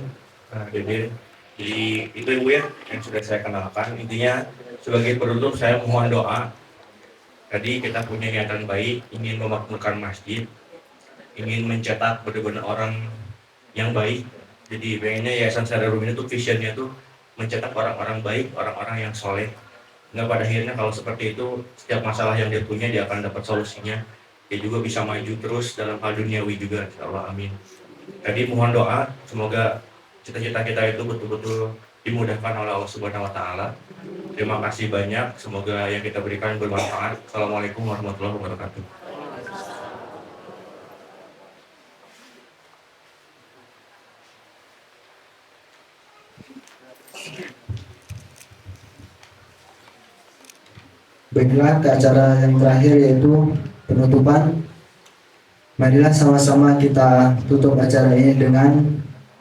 jadi itu Ibu ya yang sudah saya kenalkan. Intinya sebagai penutup saya mohon doa. Tadi kita punya niatan baik, ingin memakmurkan masjid, ingin mencetak benar-benar orang yang baik. Jadi pengennya Yayasan Sadarul ini tuh visionnya tuh mencetak orang-orang baik, orang-orang yang soleh. Nggak pada akhirnya kalau seperti itu setiap masalah yang dia punya dia akan dapat solusinya. Dia juga bisa maju terus dalam hal duniawi juga, insya Allah, amin. Tadi mohon doa semoga cita-cita kita itu betul-betul dimudahkan oleh Allah Subhanahu wa taala. Terima kasih banyak, semoga yang kita berikan bermanfaat. Assalamualaikum warahmatullahi wabarakatuh. Baiklah, ke acara yang terakhir yaitu penutupan. Marilah sama-sama kita tutup acara ini dengan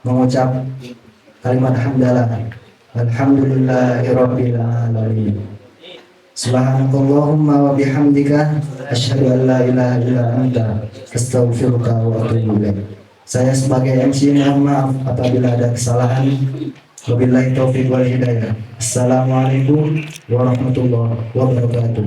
mengucap kalimat hamdalah. Alhamdulillahirabbil alamin. Subhanakallahumma wa bihamdika asyhadu an la ilaha illa anta astaghfiruka wa atubu ilaik. Saya sebagai MC mohon maaf apabila ada kesalahan. Wabillahi taufiq wal hidayah. Assalamualaikum warahmatullahi wabarakatuh.